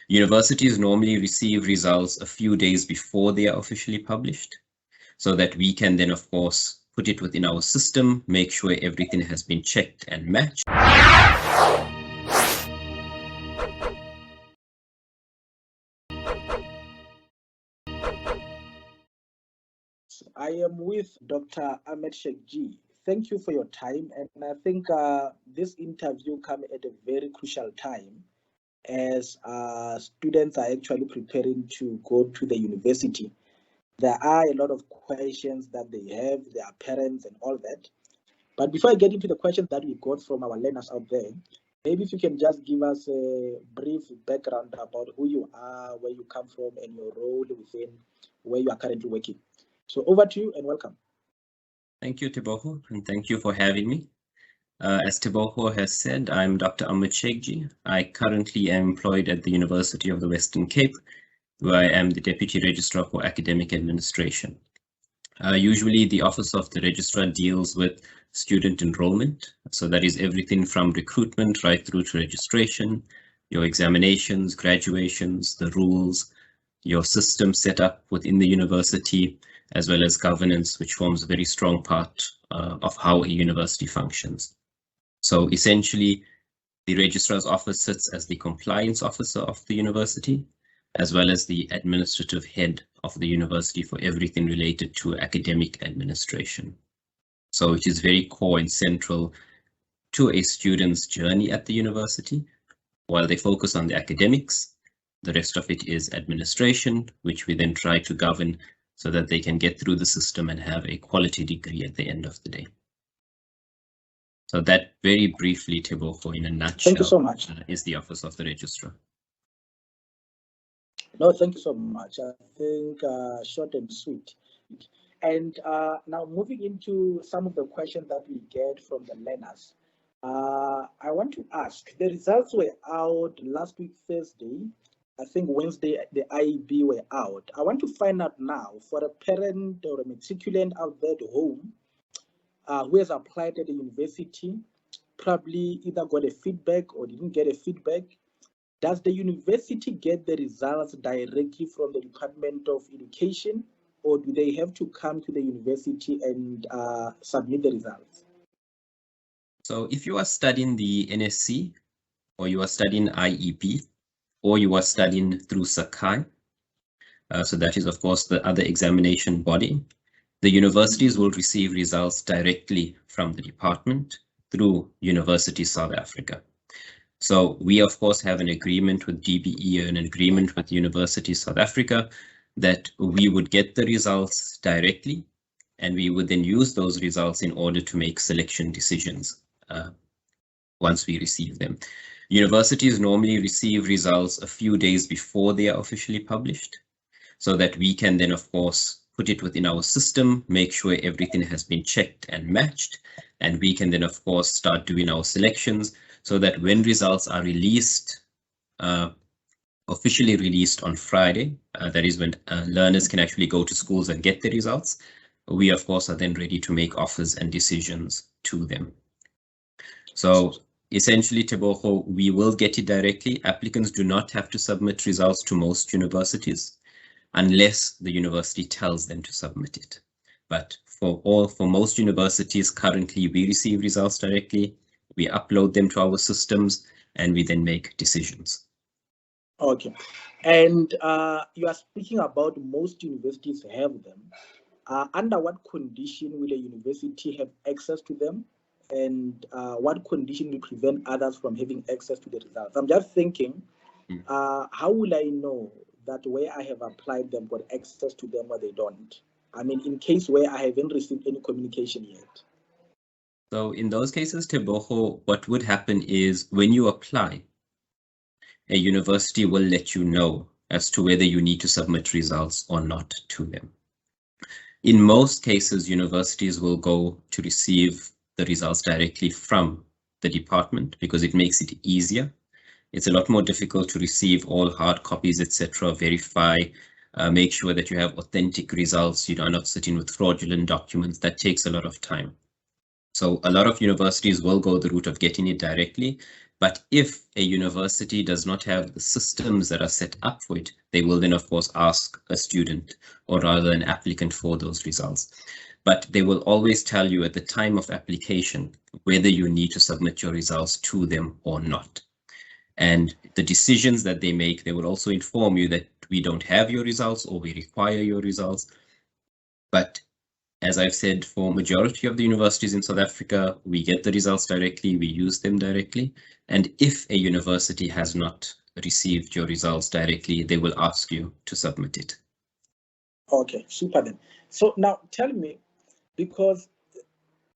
Universities normally receive results a few days before they are officially published, so that we can then, of course, put it within our system, make sure everything has been checked and matched. I am with Dr. Ahmed Sheikh G. Thank you for your time, and I think this interview comes at a very crucial time as students are actually preparing to go to the university. There are a lot of questions that they have, their parents and all that. But before I get into the questions that we got from our learners out there, maybe if you can just give us a brief background about who you are, where you come from, and your role within where you are currently working. So over to you and welcome. Thank you, Teboho, and thank you for having me. As Teboho has said, I'm Dr. Ahmed Sheikh G. I currently am employed at the University of the Western Cape, where I am the Deputy Registrar for Academic Administration. Usually the Office of the Registrar deals with student enrollment. So that is everything from recruitment right through to registration, your examinations, graduations, the rules, your system set up within the university, as well as governance, which forms a very strong part of how a university functions. So essentially, the Registrar's Office sits as the compliance officer of the university, as well as the administrative head of the university for everything related to academic administration. So it is very core and central to a student's journey at the university. While they focus on the academics, the rest of it is administration, which we then try to govern so that they can get through the system and have a quality degree at the end of the day. So that very briefly, Teboho, in a nutshell, thank you so much. Is the Office of the Registrar. No, thank you so much. I think short and sweet. And now moving into some of the questions that we get from the learners. I want to ask, the results were out last week, Thursday. I think Wednesday, the IEB were out. I want to find out now for a parent or a matriculant out there at home who has applied at the university, probably either got a feedback or didn't get a feedback. Does the university get the results directly from the Department of Education, or do they have to come to the university and submit the results? So if you are studying the NSC, or you are studying IEB, or you are studying through Sakai, so that is, of course, the other examination body, the universities will receive results directly from the department through University South Africa. So we, of course, have an agreement with DBE and an agreement with University South Africa that we would get the results directly, and we would then use those results in order to make selection decisions once we receive them. Universities normally receive results a few days before they are officially published, so that we can then, of course, put it within our system, make sure everything has been checked and matched, and we can then, of course, start doing our selections so that when results are released, officially released on Friday, that is when learners can actually go to schools and get the results, we, of course, are then ready to make offers and decisions to them. So essentially, Teboho, we will get it directly. Applicants do not have to submit results to most universities unless the university tells them to submit it. But for most universities, currently we receive results directly, we upload them to our systems, and we then make decisions. Okay, and you are speaking about most universities have them. Under what condition will a university have access to them? And what condition will prevent others from having access to the results? I'm just thinking, how will I know that where I have applied them got access to them or they don't? I mean, in case where I haven't received any communication yet. So in those cases, Teboho, what would happen is when you apply, a university will let you know as to whether you need to submit results or not to them. In most cases, universities will go to receive the results directly from the department because it makes it easier. It's a lot more difficult to receive all hard copies, etc., verify, make sure that you have authentic results. You are not sitting with fraudulent documents. That takes a lot of time. So a lot of universities will go the route of getting it directly. But if a university does not have the systems that are set up for it, they will then, of course, ask a student, or rather an applicant, for those results. But they will always tell you at the time of application whether you need to submit your results to them or not. And the decisions that they make, they will also inform you that we don't have your results or we require your results. But as I've said, for majority of the universities in South Africa, we get the results directly, we use them directly. And if a university has not received your results directly, they will ask you to submit it. Okay, super then. So now tell me, because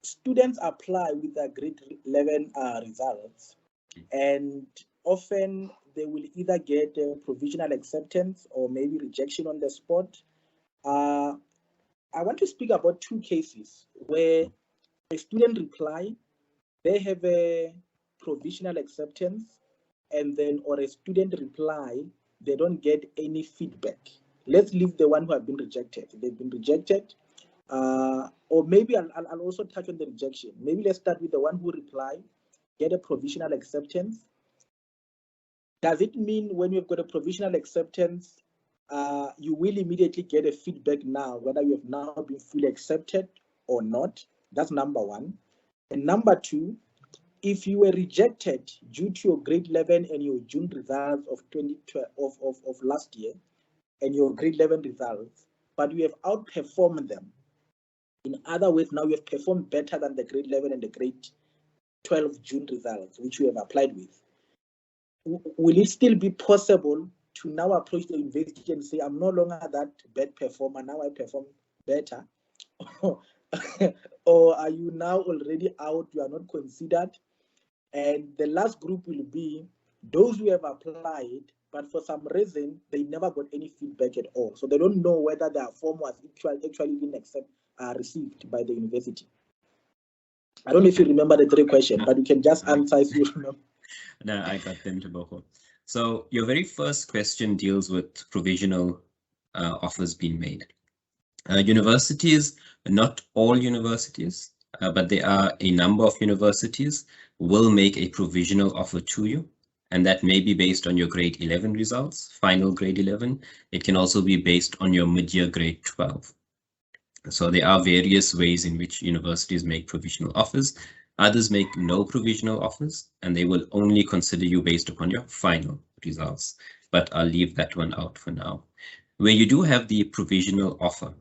students apply with their grade 11 results, and often they will either get a provisional acceptance or maybe rejection on the spot. I want to speak about two cases where a student reply, they have a provisional acceptance, and then, or a student reply, they don't get any feedback. Let's leave the one who have been rejected. They've been rejected. Or maybe I'll also touch on the rejection. Maybe let's start with the one who reply, get a provisional acceptance. Does it mean when you've got a provisional acceptance, you will immediately get a feedback now, whether you have now been fully accepted or not? That's number one. And number two, if you were rejected due to your grade 11 and your June results of 2012 of last year, and your grade 11 results, but you have outperformed them. In other words, now you have performed better than the grade 11 and the grade 12 June results, which you have applied with. Will it still be possible to now approach the university and say, I'm no longer that bad performer, now I perform better? Or are you now already out, you are not considered? And the last group will be those who have applied, but for some reason, they never got any feedback at all. So they don't know whether their form was actually been received by the university. I don't know if you remember the three questions, but you can just answer if you remember. No, I got them, Teboho. So your very first question deals with provisional offers being made. Universities, not all universities, but there are a number of universities will make a provisional offer to you. And that may be based on your grade 11 results, final grade 11. It can also be based on your mid-year grade 12. So there are various ways in which universities make provisional offers. Others make no provisional offers, and they will only consider you based upon your final results. But I'll leave that one out for now. Where you do have the provisional offer,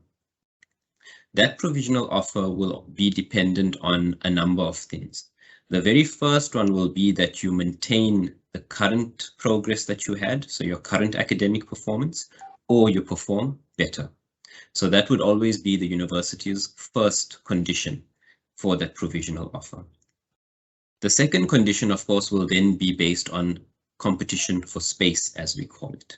that provisional offer will be dependent on a number of things. The very first one will be that you maintain the current progress that you had, so your current academic performance, or you perform better. So that would always be the university's first condition for that provisional offer. The second condition, of course, will then be based on competition for space, as we call it.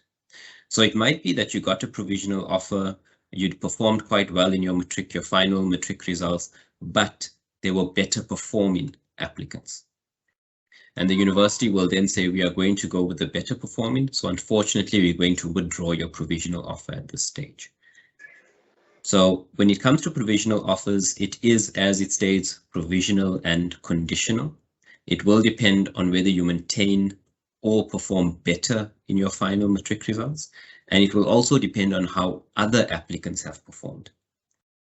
So it might be that you got a provisional offer, you'd performed quite well in your matric, your final matric results, but there were better performing applicants. And the university will then say, we are going to go with the better performing. So unfortunately, we're going to withdraw your provisional offer at this stage. So when it comes to provisional offers, it is, as it states, provisional and conditional. It will depend on whether you maintain or perform better in your final matric results. And it will also depend on how other applicants have performed.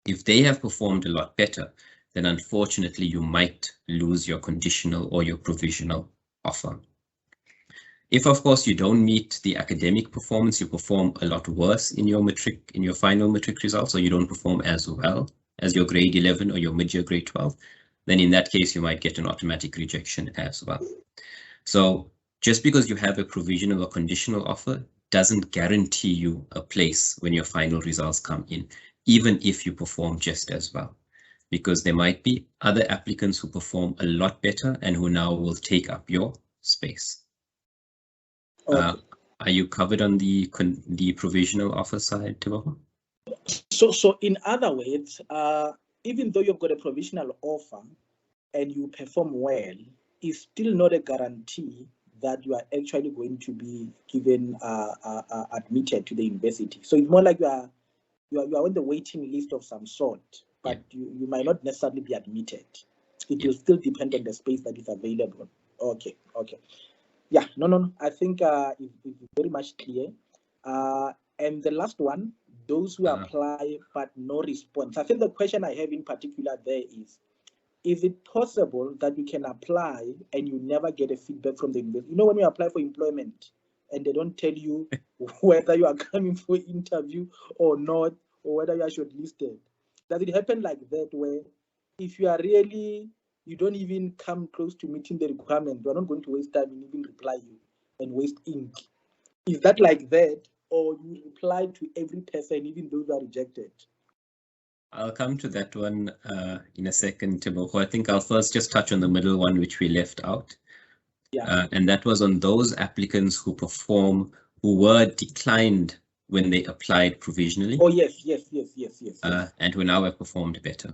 If they have performed a lot better, then unfortunately you might lose your conditional or your provisional offer. If, of course, you don't meet the academic performance, you perform a lot worse in your matric, in your final matric results, or you don't perform as well as your grade 11 or your mid-year grade 12, then in that case, you might get an automatic rejection as well. So just because you have a provisional or conditional offer doesn't guarantee you a place when your final results come in, even if you perform just as well, because there might be other applicants who perform a lot better and who now will take up your space. Okay. Are you covered on the provisional offer side, Teboho? So in other words, even though you've got a provisional offer and you perform well, it's still not a guarantee that you are actually going to be given admitted to the university. So it's more like you are on the waiting list of some sort, but you might not necessarily be admitted. It will still depend on the space that is available. Okay. Yeah, no. I think it's very much clear. And the last one, those who apply but no response. I think the question I have in particular there is it possible that you can apply and you never get a feedback from the university? You know, when you apply for employment and they don't tell you whether you are coming for interview or not, or whether you are shortlisted. Does it happen like that, where if you are really, you don't even come close to meeting the requirement, you are not going to waste time in even reply you and waste ink? Is that like that, or you reply to every person, even those who are rejected? I'll come to that one in a second, Teboho. I think I'll first just touch on the middle one, which we left out. Yeah. And that was on those applicants who were declined when they applied provisionally. Oh, yes. And who now have performed better.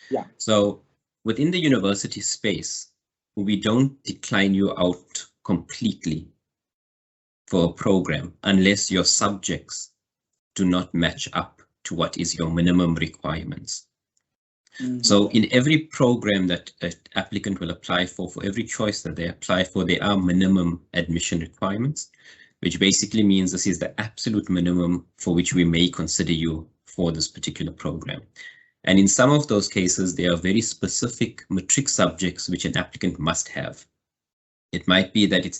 Yeah. So within the university space, we don't decline you out completely for a program unless your subjects do not match up to what is your minimum requirements. So in every program that an applicant will apply for every choice that they apply for, there are minimum admission requirements, which basically means this is the absolute minimum for which we may consider you for this particular program. And in some of those cases, there are very specific matric subjects which an applicant must have. It might be that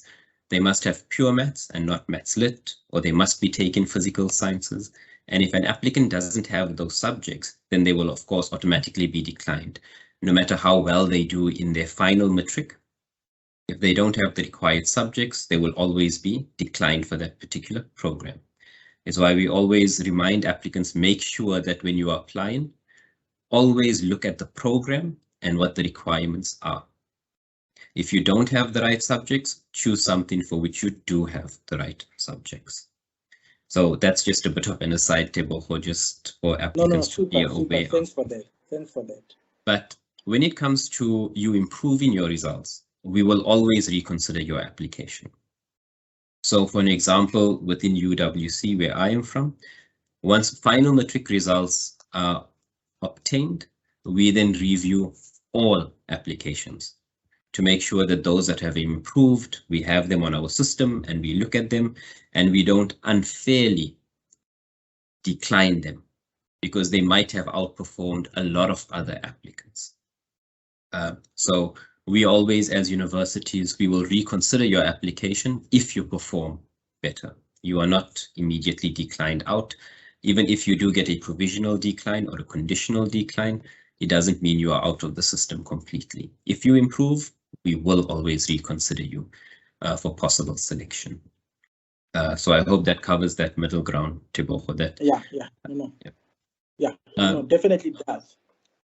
they must have pure maths and not maths lit, or they must be taking physical sciences. And if an applicant doesn't have those subjects, then they will, of course, automatically be declined, no matter how well they do in their final matric. If they don't have the required subjects, they will always be declined for that particular program. It's why we always remind applicants, make sure that when you are applying, always look at the program and what the requirements are. If you don't have the right subjects, choose something for which you do have the right subjects. So that's just a bit of an aside, Teboho, just for applicants to be aware of. Thanks for that. But when it comes to you improving your results, we will always reconsider your application. So for an example, within UWC, where I am from, once final matric results are obtained, we then review all applications to make sure that those that have improved, we have them on our system and we look at them and we don't unfairly decline them because they might have outperformed a lot of other applicants. So we always, as universities, we will reconsider your application if you perform better. You are not immediately declined out. Even if you do get a provisional decline or a conditional decline, it doesn't mean you are out of the system completely. If you improve, we will always reconsider you for possible selection. So I hope that covers that middle ground, Teboho. No, definitely does.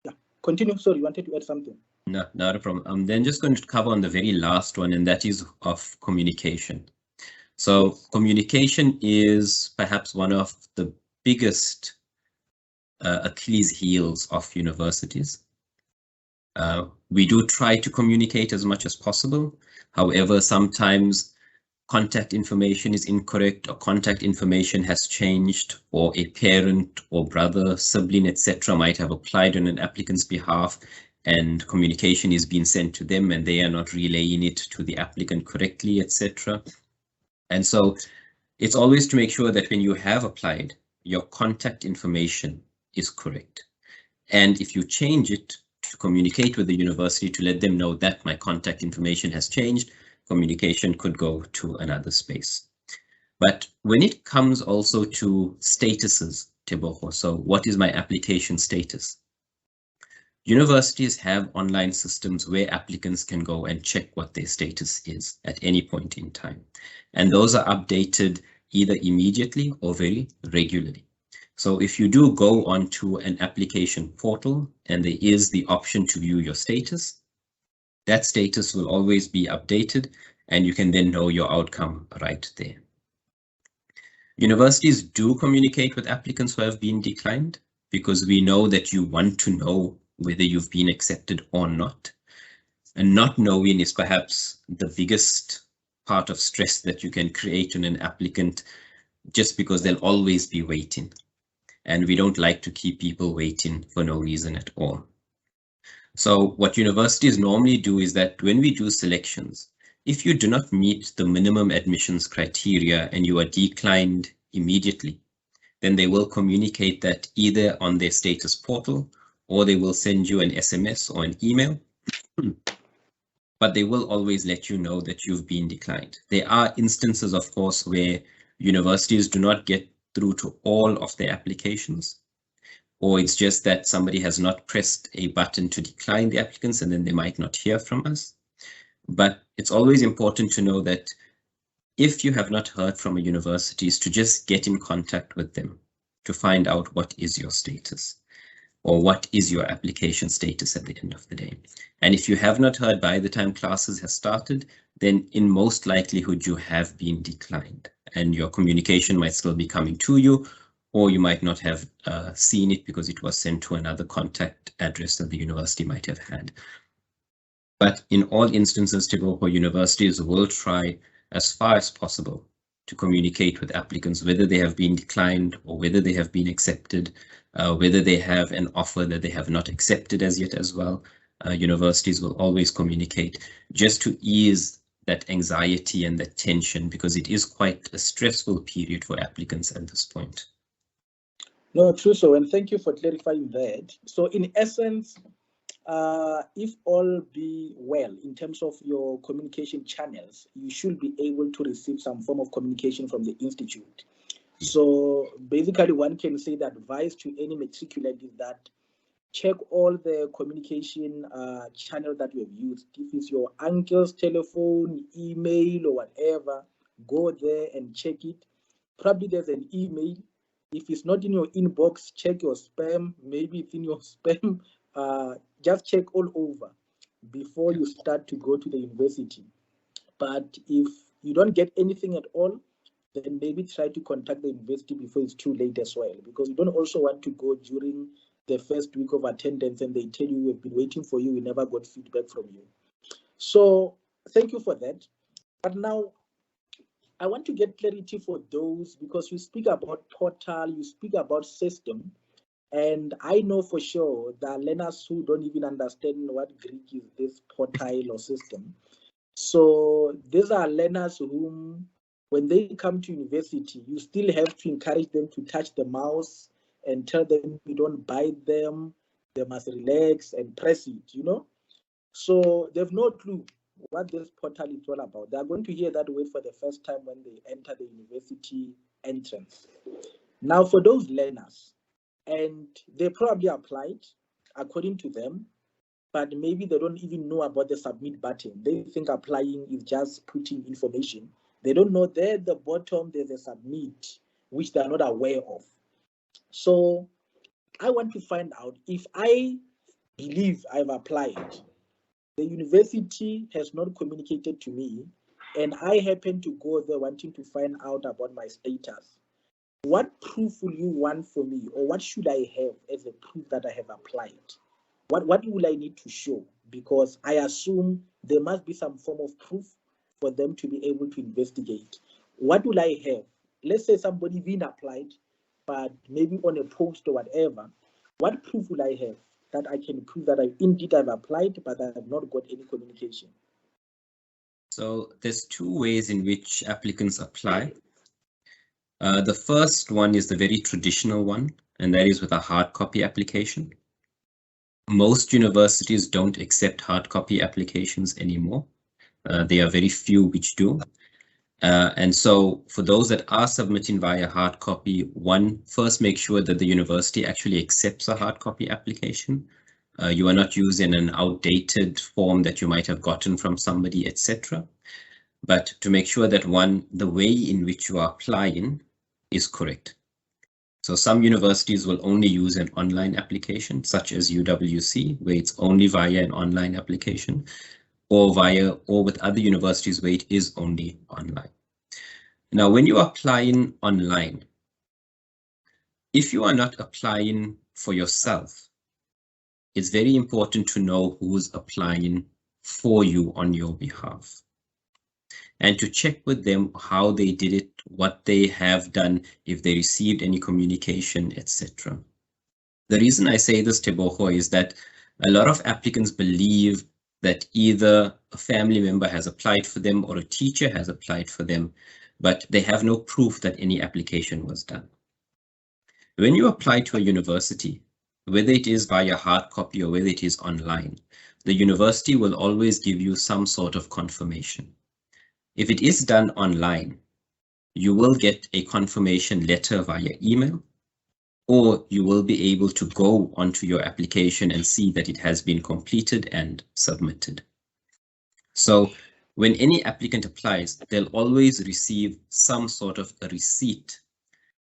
Yeah, continue. Sorry, you wanted to add something? No, not a problem. I'm then just going to cover on the very last one, and that is of communication. So communication is perhaps one of the biggest Achilles heels of universities. We do try to communicate as much as possible. However, sometimes contact information is incorrect, or contact information has changed, or a parent or brother, sibling, etc. might have applied on an applicant's behalf and communication is being sent to them and they are not relaying it to the applicant correctly, etc. And so it's always to make sure that when you have applied, your contact information is correct. And if you change it, to communicate with the university to let them know that my contact information has changed, communication could go to another space. But when it comes also to statuses, Teboho, so what is my application status? Universities have online systems where applicants can go and check what their status is at any point in time. And those are updated either immediately or very regularly. So if you do go onto an application portal and there is the option to view your status, that status will always be updated and you can then know your outcome right there. Universities do communicate with applicants who have been declined because we know that you want to know whether you've been accepted or not. And not knowing is perhaps the biggest part of stress that you can create on an applicant, just because they'll always be waiting. And we don't like to keep people waiting for no reason at all. So what universities normally do is that when we do selections, if you do not meet the minimum admissions criteria and you are declined immediately, then they will communicate that either on their status portal or they will send you an SMS or an email. But they will always let you know that you've been declined. There are instances, of course, where universities do not get through to all of their applications, or it's just that somebody has not pressed a button to decline the applicants and then they might not hear from us. But it's always important to know that if you have not heard from a university, is to just get in contact with them to find out what is your status or what is your application status at the end of the day. And if you have not heard by the time classes have started, then in most likelihood you have been declined and your communication might still be coming to you, or you might not have seen it because it was sent to another contact address that the university might have had. But in all instances, Teboho, universities will try as far as possible to communicate with applicants, whether they have been declined or whether they have been accepted, whether they have an offer that they have not accepted as yet as well. Universities will always communicate just to ease that anxiety and that tension, because it is quite a stressful period for applicants at this point. No, true. So, and thank you for clarifying that. So in essence, if all be well in terms of your communication channels, you should be able to receive some form of communication from the institute. So basically, one can say the advice to any matriculant is that check all the communication channel that you have used. If it's your uncle's telephone, email, or whatever, go there and check it. Probably there's an email. If it's not in your inbox, check your spam. Maybe it's in your spam. Just check all over before you start to go to the university. But if you don't get anything at all, then maybe try to contact the university before it's too late as well, because you don't also want to go during the first week of attendance and they tell you we've been waiting for you, we never got feedback from you. So thank you for that. But now I want to get clarity for those, because you speak about portal, you speak about system, and I know for sure that learners who don't even understand what Greek is this portal or system. So these are learners whom, when they come to university, you still have to encourage them to touch the mouse and tell them you don't bite them, they must relax and press it, you know. So they have no clue what this portal is all about. They are going to hear that word for the first time when they enter the university entrance. Now for those learners, and they probably applied according to them, but maybe they don't even know about the submit button. They think applying is just putting information. They don't know there at the bottom there's a submit, which they're not aware of. So I want to find out, if I believe I've applied, the university has not communicated to me, and I happen to go there wanting to find out about my status. What proof will you want for me, or what should I have as a proof that I have applied? What will I need to show? Because I assume there must be some form of proof for them to be able to investigate. What will I have? Let's say somebody been applied, but maybe on a post or whatever. What proof will I have that I can prove that I've applied, but I have not got any communication? So there's two ways in which applicants apply. The first one is the very traditional one, and that is with a hard copy application. Most universities don't accept hard copy applications anymore. There are very few which do. And so for those that are submitting via hard copy, one, first make sure that the university actually accepts a hard copy application. You are not using an outdated form that you might have gotten from somebody, etc. But to make sure that one, the way in which you are applying is correct. So some universities will only use an online application, such as UWC, where it's only via an online application, or with other universities where it is only online. Now, when you are applying online, if you are not applying for yourself, it's very important to know who's applying for you on your behalf, and to check with them how they did it, what they have done, if they received any communication, etc. The reason I say this, Teboho, is that A lot of applicants believe that either a family member has applied for them or a teacher has applied for them, but they have no proof that any application was done. When you apply to a university, whether it is via hard copy or whether it is online, the university will always give you some sort of confirmation. If it is done online, you will get a confirmation letter via email, or you will be able to go onto your application and see that it has been completed and submitted. So when any applicant applies, they'll always receive some sort of a receipt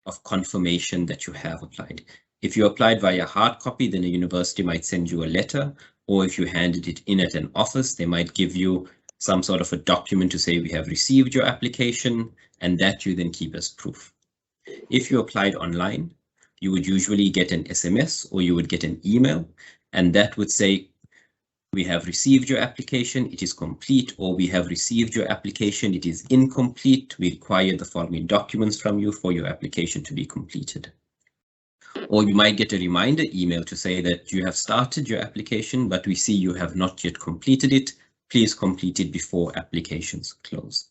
of confirmation that you have applied. If you applied via hard copy, then a university might send you a letter, or if you handed it in at an office, they might give you some sort of a document to say we have received your application, and that you then keep as proof. If you applied online, you would usually get an SMS or you would get an email, and that would say, we have received your application, it is complete, or we have received your application, it is incomplete. We require the following documents from you for your application to be completed. Or you might get a reminder email to say that you have started your application, but we see you have not yet completed it. Please complete it before applications close.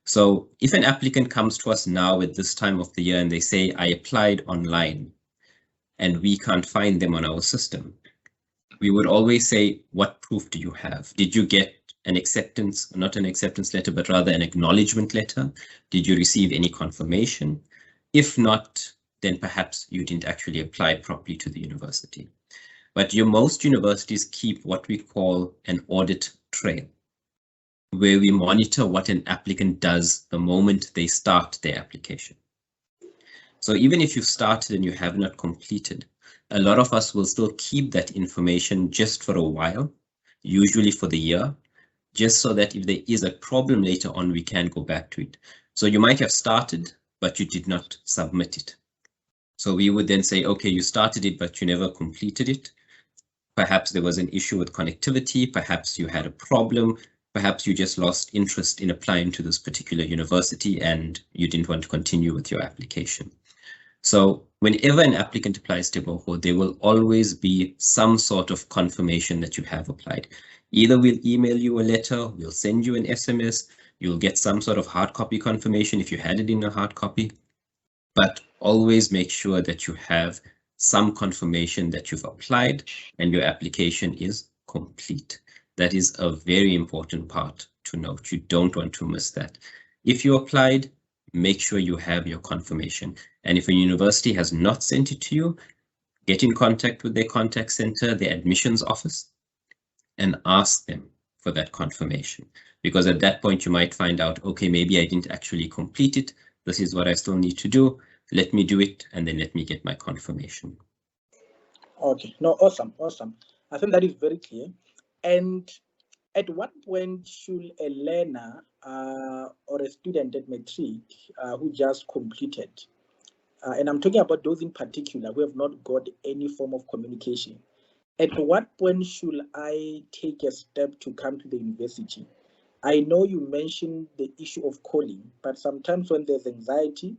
So if an applicant comes to us now at this time of the year and they say, I applied online and we can't find them on our system, we would always say, what proof do you have? Did you get an acceptance, not an acceptance letter, but rather an acknowledgement letter? Did you receive any confirmation? If not, then perhaps you didn't actually apply properly to the university. But most universities keep what we call an audit trail, where we monitor what an applicant does the moment they start their application. So even if you've started and you have not completed, a lot of us will still keep that information just for a while, usually for the year, just so that if there is a problem later on, we can go back to it. So you might have started, but you did not submit it. So we would then say, okay, you started it, but you never completed it. Perhaps there was an issue with connectivity. Perhaps you had a problem. Perhaps you just lost interest in applying to this particular university and you didn't want to continue with your application. So whenever an applicant applies to EDHE, there will always be some sort of confirmation that you have applied. Either we'll email you a letter, we'll send you an SMS, you'll get some sort of hard copy confirmation if you had it in a hard copy, but always make sure that you have some confirmation that you've applied and your application is complete. That is a very important part to note. You don't want to miss that. If you applied, make sure you have your confirmation. And if a university has not sent it to you, get in contact with their contact center, their admissions office, and ask them for that confirmation. Because at that point, you might find out, okay, maybe I didn't actually complete it. This is what I still need to do. Let me do it, and then let me get my confirmation. Okay, no, awesome. I think that is very clear. And at what point should a learner or a student at matric who just completed, and I'm talking about those in particular who have not got any form of communication, at what point should I take a step to come to the university? I know you mentioned the issue of calling, but sometimes when there's anxiety,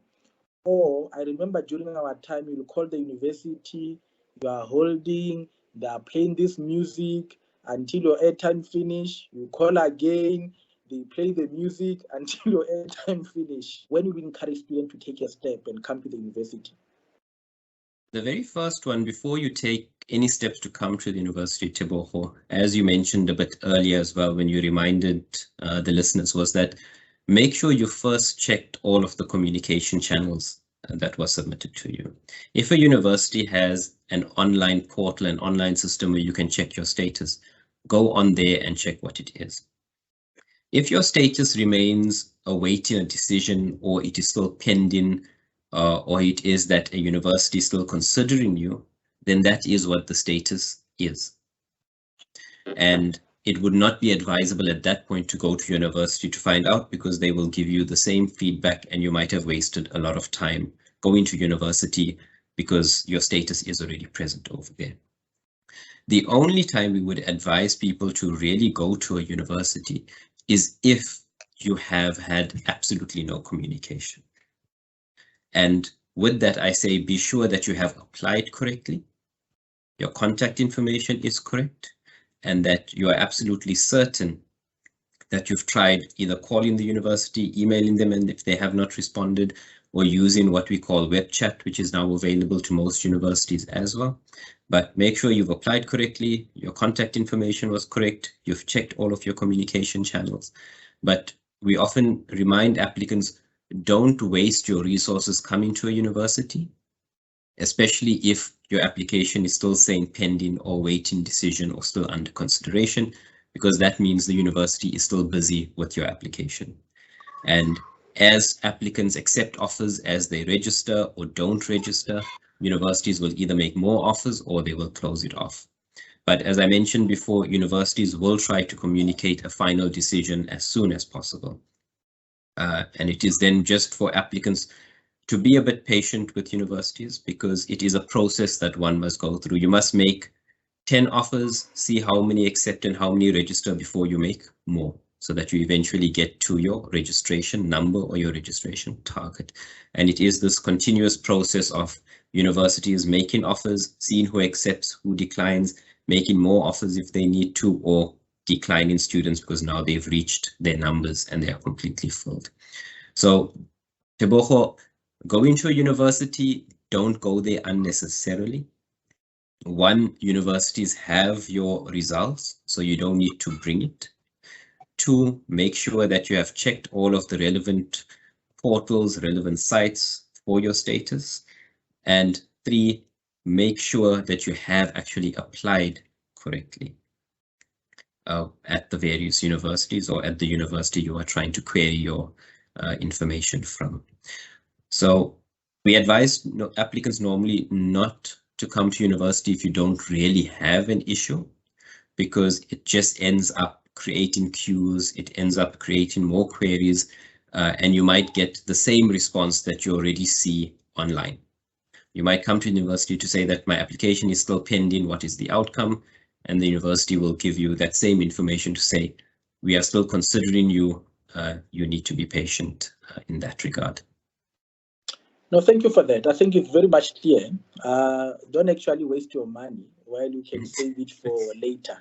or I remember during our time, you'll call the university, you are holding, they are playing this music until your airtime finish, you call again, they play the music until your airtime finish. When you encourage students to take a step and come to the university? The very first one, before you take any steps to come to the University of EDHE, as you mentioned a bit earlier as well, when you reminded the listeners, was that make sure you first checked all of the communication channels that were submitted to you. If a university has an online portal, an online system where you can check your status, go on there and check what it is. If your status remains awaiting a decision, or it is still pending, or it is that a university is still considering you, then that is what the status is. And it would not be advisable at that point to go to university to find out, because they will give you the same feedback and you might have wasted a lot of time going to university because your status is already present over there. The only time we would advise people to really go to a university is if you have had absolutely no communication. And with that, I say be sure that you have applied correctly, your contact information is correct, and that you are absolutely certain that you've tried either calling the university, emailing them, and if they have not responded, or using what we call web chat, which is now available to most universities as well. But make sure you've applied correctly, your contact information was correct, you've checked all of your communication channels. But we often remind applicants, don't waste your resources coming to a university, especially if your application is still saying pending or waiting decision or still under consideration, because that means the university is still busy with your application. And as applicants accept offers as they register or don't register, universities will either make more offers or they will close it off. But as I mentioned before, universities will try to communicate a final decision as soon as possible. And it is then just for applicants to be a bit patient with universities, because it is a process that one must go through. You must make 10 offers, see how many accept and how many register before you make more, so that you eventually get to your registration number or your registration target. And it is this continuous process of universities making offers, seeing who accepts, who declines, making more offers if they need to, or declining students because now they've reached their numbers and they are completely filled. So Tebogo, going to a university, don't go there unnecessarily. One, universities have your results, so you don't need to bring it. Two, make sure that you have checked all of the relevant portals, relevant sites for your status. And three, make sure that you have actually applied correctly at the various universities or at the university you are trying to query your information from. So we advise applicants normally not to come to university if you don't really have an issue, because it just ends up creating queues, it ends up creating more queries, and you might get the same response that you already see online. You might come to university to say that my application is still pending, what is the outcome? And the university will give you that same information to say, we are still considering you, you need to be patient in that regard. No, thank you for that. I think it's very much clear. Don't actually waste your money while you can save it for later.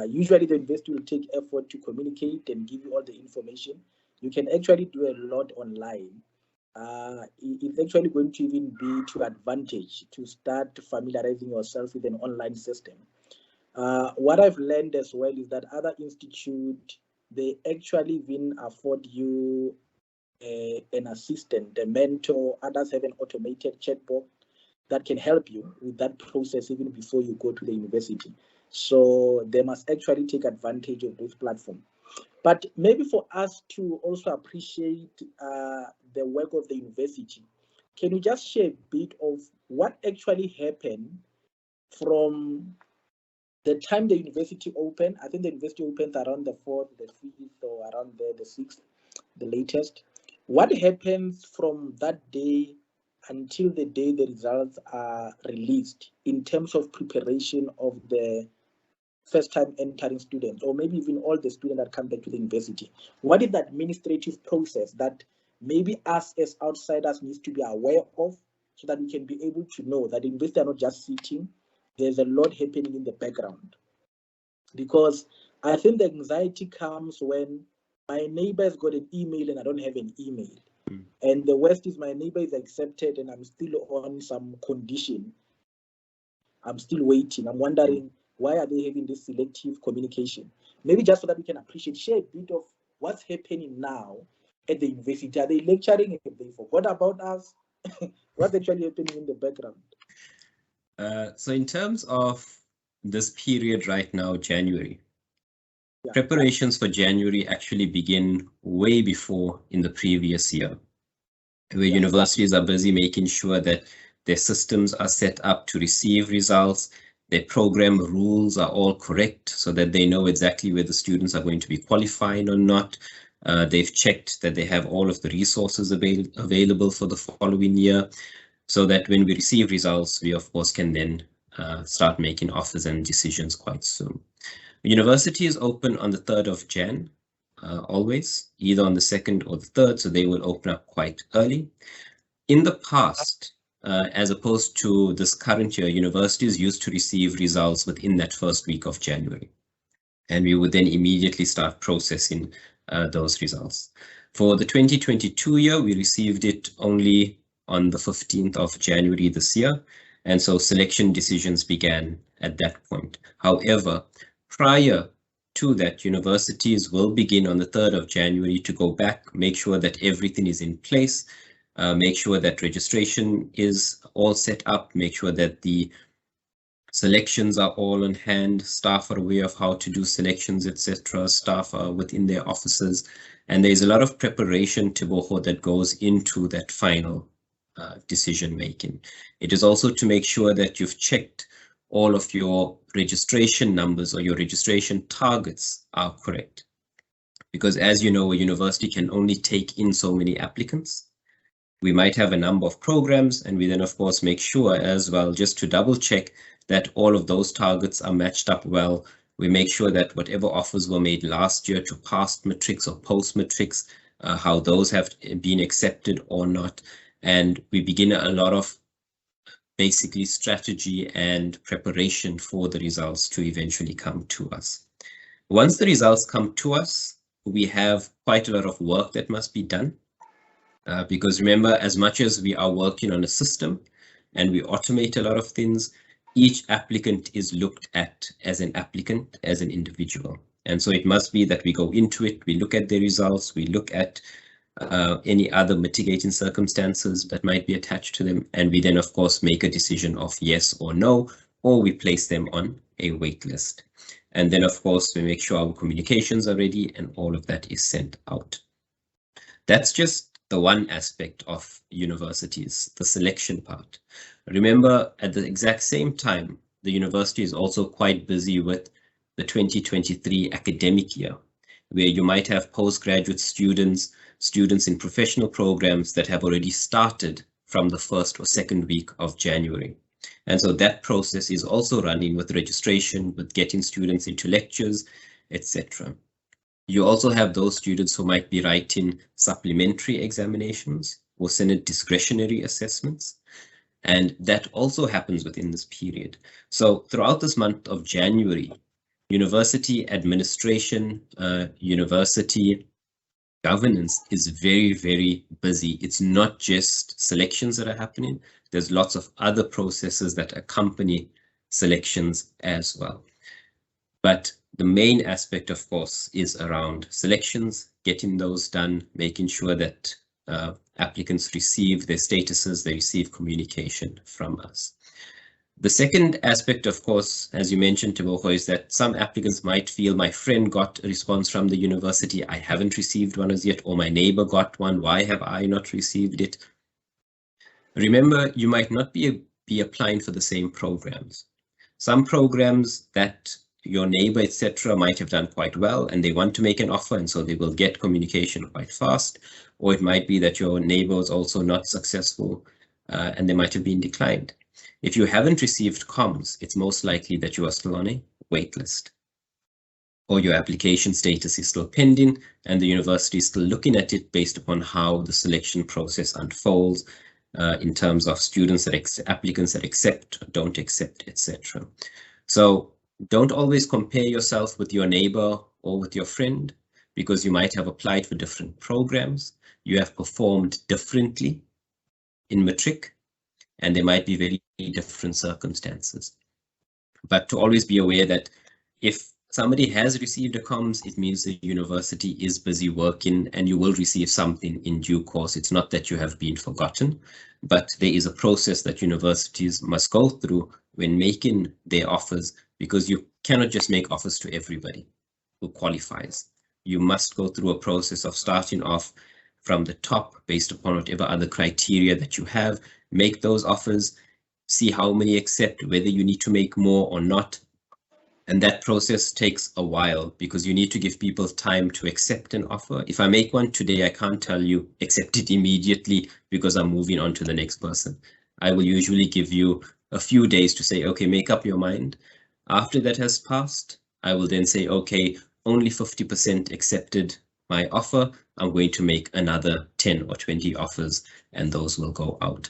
Usually the university will take effort to communicate and give you all the information. You can actually do a lot online. It's actually going to even be to advantage to start familiarizing yourself with an online system. What I've learned as well is that other institutes, they actually even afford you an assistant, a mentor. Others have an automated chatbot that can help you with that process even before you go to the university. So they must actually take advantage of those platforms. But maybe for us to also appreciate the work of the university, can you just share a bit of what actually happened from the time the university opened? I think the university opened around the 4th, the 5th, or around there, the 6th, the latest. What happens from that day until the day the results are released in terms of preparation of the first-time entering students, or maybe even all the students that come back to the university? What is that administrative process that maybe us as outsiders needs to be aware of, so that we can be able to know that universities are not just sitting, there's a lot happening in the background? Because I think the anxiety comes when my neighbor has got an email and I don't have an email. And the worst is my neighbor is accepted and I'm still on some condition. I'm still waiting. I'm wondering, why are they having this selective communication? Maybe just so that we can appreciate, share a bit of what's happening now at the university. Are they lecturing? Have they forgot about us? What's actually happening in the background? So in terms of this period right now, January, preparations for January actually begin way before in the previous year, where universities are busy making sure that their systems are set up to receive results, their program rules are all correct so that they know exactly where the students are going to be qualifying or not. They've checked that they have all of the resources available for the following year, so that when we receive results, we of course can then start making offers and decisions quite soon. The university is open on the 3rd of Jan, always, either on the 2nd or the 3rd, so they will open up quite early. In the past, as opposed to this current year, universities used to receive results within that first week of January. And we would then immediately start processing those results. For the 2022 year, we received it only on the 15th of January this year. And so selection decisions began at that point. However, prior to that, universities will begin on the 3rd of January to go back, make sure that everything is in place, make sure that registration is all set up, make sure that the selections are all on hand, staff are aware of how to do selections, etc. Staff are within their offices, and there's a lot of preparation, Teboho, that goes into that final decision making. It is also to make sure that you've checked all of your registration numbers or your registration targets are correct. Because as you know, a university can only take in so many applicants. We might have a number of programs, and we then of course make sure as well, just to double check that all of those targets are matched up well. We make sure that whatever offers were made last year to past matrics or post matrics, how those have been accepted or not. And we begin a lot of basically strategy and preparation for the results to eventually come to us. Once the results come to us, we have quite a lot of work that must be done. Because remember, as much as we are working on a system and we automate a lot of things, each applicant is looked at as an applicant, as an individual. And so it must be that we go into it, we look at the results, we look at any other mitigating circumstances that might be attached to them. And we then, of course, make a decision of yes or no, or we place them on a wait list. And then, of course, we make sure our communications are ready and all of that is sent out. That's just the one aspect of universities, the selection part. Remember, at the exact same time, the university is also quite busy with the 2023 academic year, where you might have postgraduate students in professional programs that have already started from the 1st or 2nd week of January. And so that process is also running with registration, with getting students into lectures, etc. You also have those students who might be writing supplementary examinations or Senate discretionary assessments. And that also happens within this period. So throughout this month of January, university administration, university governance is very, very busy. It's not just selections that are happening. There's lots of other processes that accompany selections as well. But the main aspect, of course, is around selections, getting those done, making sure that applicants receive their statuses, they receive communication from us. The second aspect, of course, as you mentioned, Teboho, is that some applicants might feel my friend got a response from the university, I haven't received one as yet, or my neighbor got one, why have I not received it? Remember, you might not be applying for the same programs. Some programs that your neighbor, etc., might have done quite well and they want to make an offer, and so they will get communication quite fast. Or it might be that your neighbor is also not successful and they might have been declined. If you haven't received comms, it's most likely that you are still on a wait list, or your application status is still pending and the university is still looking at it based upon how the selection process unfolds in terms of students that applicants that accept, don't accept, etc. So don't always compare yourself with your neighbor or with your friend, because you might have applied for different programs. You have performed differently in matric, and there might be very different circumstances. But to always be aware that if somebody has received a comms, it means the university is busy working and you will receive something in due course. It's not that you have been forgotten, but there is a process that universities must go through when making their offers, because you cannot just make offers to everybody who qualifies. You must go through a process of starting off from the top based upon whatever other criteria that you have, make those offers, see how many accept, whether you need to make more or not. And that process takes a while because you need to give people time to accept an offer. If I make one today, I can't tell you accept it immediately because I'm moving on to the next person. I will usually give you a few days to say, okay, make up your mind. After that has passed, I will then say, okay, only 50% accepted my offer. I'm going to make another 10 or 20 offers and those will go out.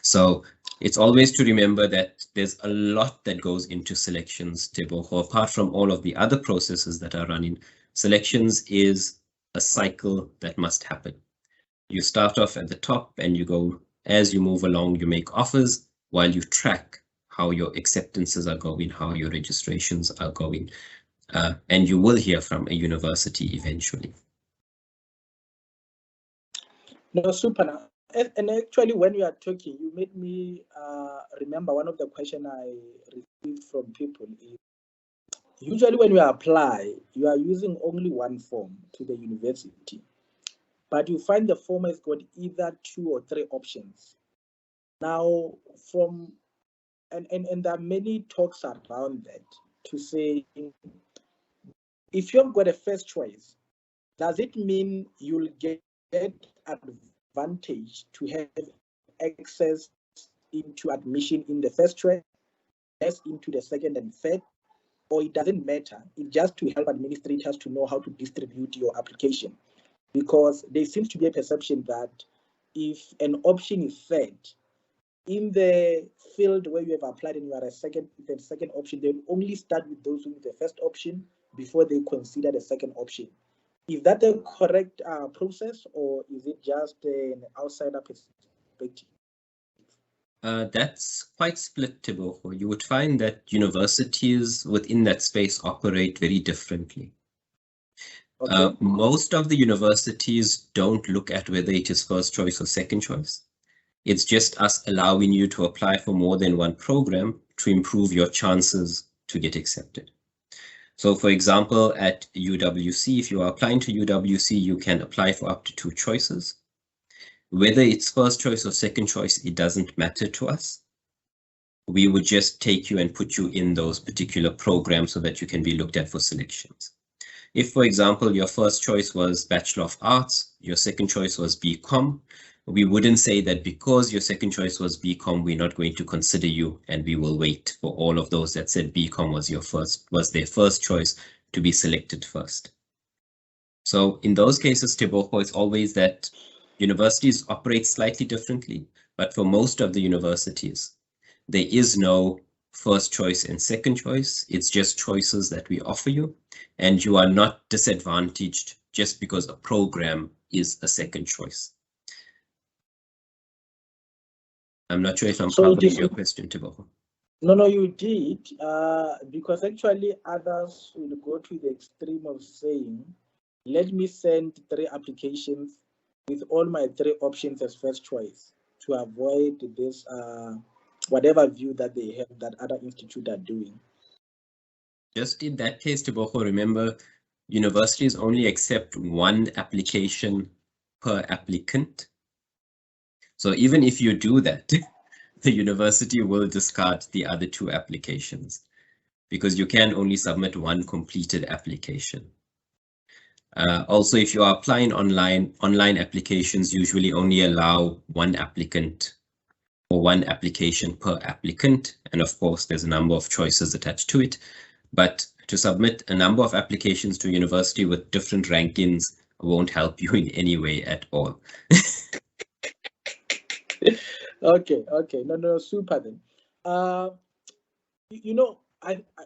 So it's always to remember that there's a lot that goes into selections, Teboho. Apart from all of the other processes that are running, selections is a cycle that must happen. You start off at the top and you go, as you move along, you make offers while you track how your acceptances are going, how your registrations are going, and you will hear from a university eventually. No, super. And actually, when you are talking, you made me remember one of the questions I received from people is, usually when you apply, you are using only one form to the university, but you find the form has got either 2 or 3 options. Now, and there are many talks around that to say, if you've got a first choice, does it mean you'll get advantage to have access into admission in the first choice, yes, into the second and third, or it doesn't matter? It's just to help administrators to know how to distribute your application, because there seems to be a perception that if an option is third in the field where you have applied and you are the second option, they'll only start with those with the first option before they consider the second option. Is that the correct process, or is it just an outsider perspective? That's quite split, Teboho. You would find that universities within that space operate very differently. Okay. Most of the universities don't look at whether it is first choice or second choice. It's just us allowing you to apply for more than one program to improve your chances to get accepted. So for example, at UWC, if you are applying to UWC, you can apply for up to 2 choices. Whether it's first choice or second choice, it doesn't matter to us. We would just take you and put you in those particular programs so that you can be looked at for selections. If, for example, your first choice was Bachelor of Arts, your second choice was BCom, we wouldn't say that because your second choice was BCom, we're not going to consider you, and we will wait for all of those that said BCom was their first choice to be selected first. So in those cases, Teboho, it's always that universities operate slightly differently, but for most of the universities, there is no first choice and second choice. It's just choices that we offer you, and you are not disadvantaged just because a program is a second choice. I'm not sure if I'm covering your question, Teboho. No, you did, because actually others will go to the extreme of saying, let me send 3 applications with all my 3 options as first choice to avoid this whatever view that they have that other institutes are doing. Just in that case, Teboho, remember, universities only accept 1 application per applicant. So even if you do that, the university will discard the other 2 applications because you can only submit 1 completed application. Also, if you are applying online applications usually only allow 1 applicant or 1 application per applicant. And of course, there's a number of choices attached to it. But to submit a number of applications to a university with different rankings won't help you in any way at all. Okay. No, super then. You know,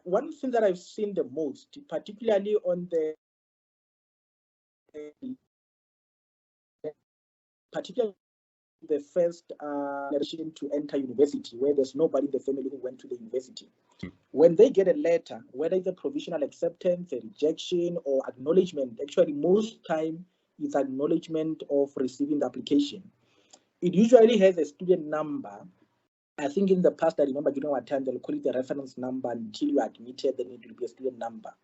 one thing that I've seen the most, particularly on the first generation to enter university, where there's nobody in the family who went to the university. When they get a letter, whether it's a provisional acceptance, a rejection, or acknowledgement, actually most time it's acknowledgement of receiving the application. It usually has a student number. I think in the past, I remember during our time, they'll call it a reference number until you are admitted, then it will be a student number.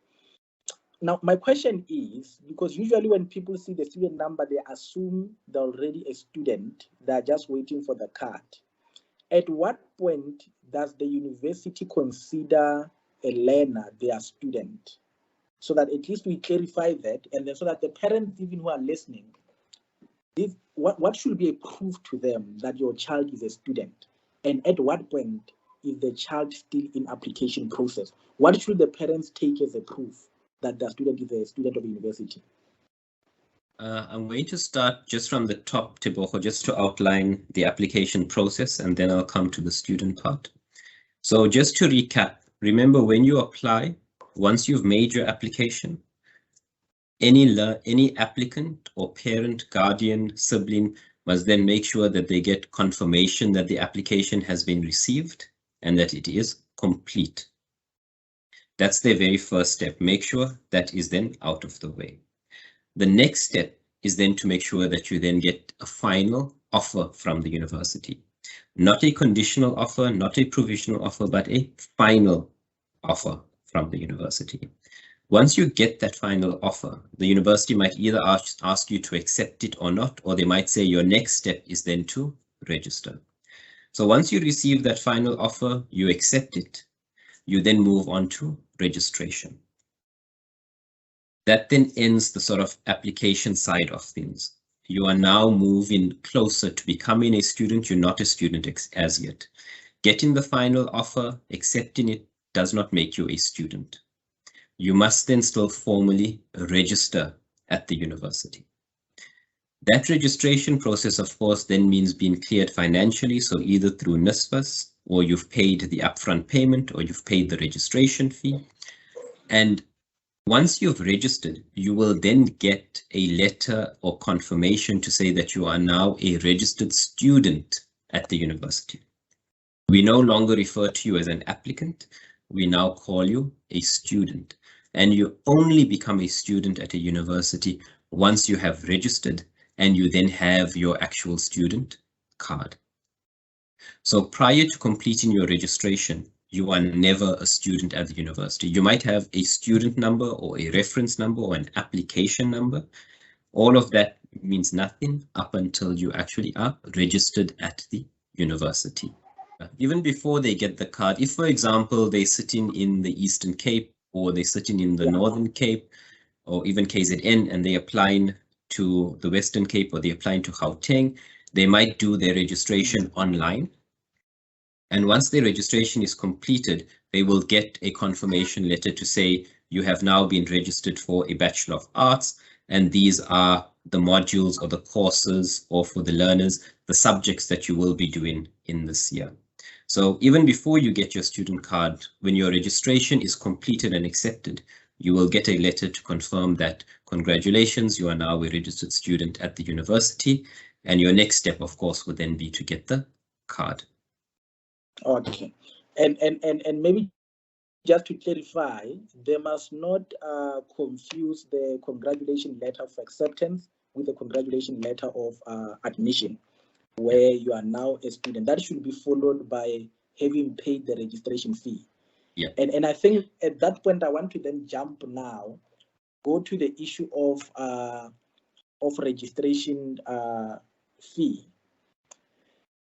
Now, my question is, because usually when people see the student number, they assume they're already a student, they're just waiting for the card. At what point does the university consider a learner their student? So that at least we clarify that, and then so that the parents even who are listening, what should be a proof to them that your child is a student? And at what point is the child still in application process? What should the parents take as a proof that the student is a student of university? I'm going to start just from the top, Teboho, just to outline the application process, and then I'll come to the student part. So just to recap, remember when you apply, once you've made your application, any applicant or parent, guardian, sibling must then make sure that they get confirmation that the application has been received and that it is complete. That's their very first step. Make sure that is then out of the way. The next step is then to make sure that you then get a final offer from the university. Not a conditional offer, not a provisional offer, but a final offer from the university. Once you get that final offer, the university might either ask you to accept it or not, or they might say your next step is then to register. So once you receive that final offer, you accept it, you then move on to registration. That then ends the sort of application side of things. You are now moving closer to becoming a student. You're not a student as yet. Getting the final offer, accepting it, does not make you a student. You must then still formally register at the university. That registration process, of course, then means being cleared financially. So either through NSFAS, or you've paid the upfront payment, or you've paid the registration fee. And once you've registered, you will then get a letter or confirmation to say that you are now a registered student at the university. We no longer refer to you as an applicant. We now call you a student. And you only become a student at a university once you have registered and you then have your actual student card. So prior to completing your registration, you are never a student at the university. You might have a student number or a reference number or an application number. All of that means nothing up until you actually are registered at the university. Even before they get the card, if, for example, they're sitting in the Eastern Cape or they're sitting in the Northern Cape or even KZN and they're applying to the Western Cape or they're applying to Gauteng, they might do their registration online. And once their registration is completed, they will get a confirmation letter to say you have now been registered for a Bachelor of Arts, and these are the modules or the courses, or for the learners, the subjects that you will be doing in this year. So even before you get your student card, when your registration is completed and accepted, you will get a letter to confirm that congratulations, you are now a registered student at the university. And your next step, of course, would then be to get the card. Okay, and maybe just to clarify, they must not confuse the congratulation letter of acceptance with the congratulation letter of admission, where you are now a student. That should be followed by having paid the registration fee. Yeah. And I think at that point, I want to then jump now, go to the issue of registration fee.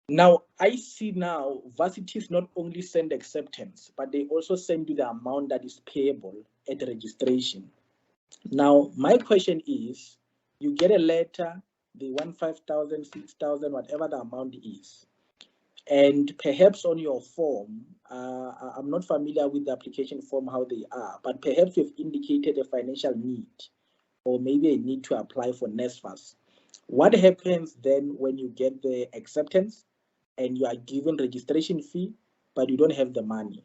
Now, I see now varsities not only send acceptance, but they also send you the amount that is payable at registration. Now, my question is, you get a letter, they want 5,000, 6,000, whatever the amount is. And perhaps on your form, I'm not familiar with the application form, how they are, but perhaps you've indicated a financial need or maybe a need to apply for NSFAS. What happens then when you get the acceptance and you are given registration fee, but you don't have the money?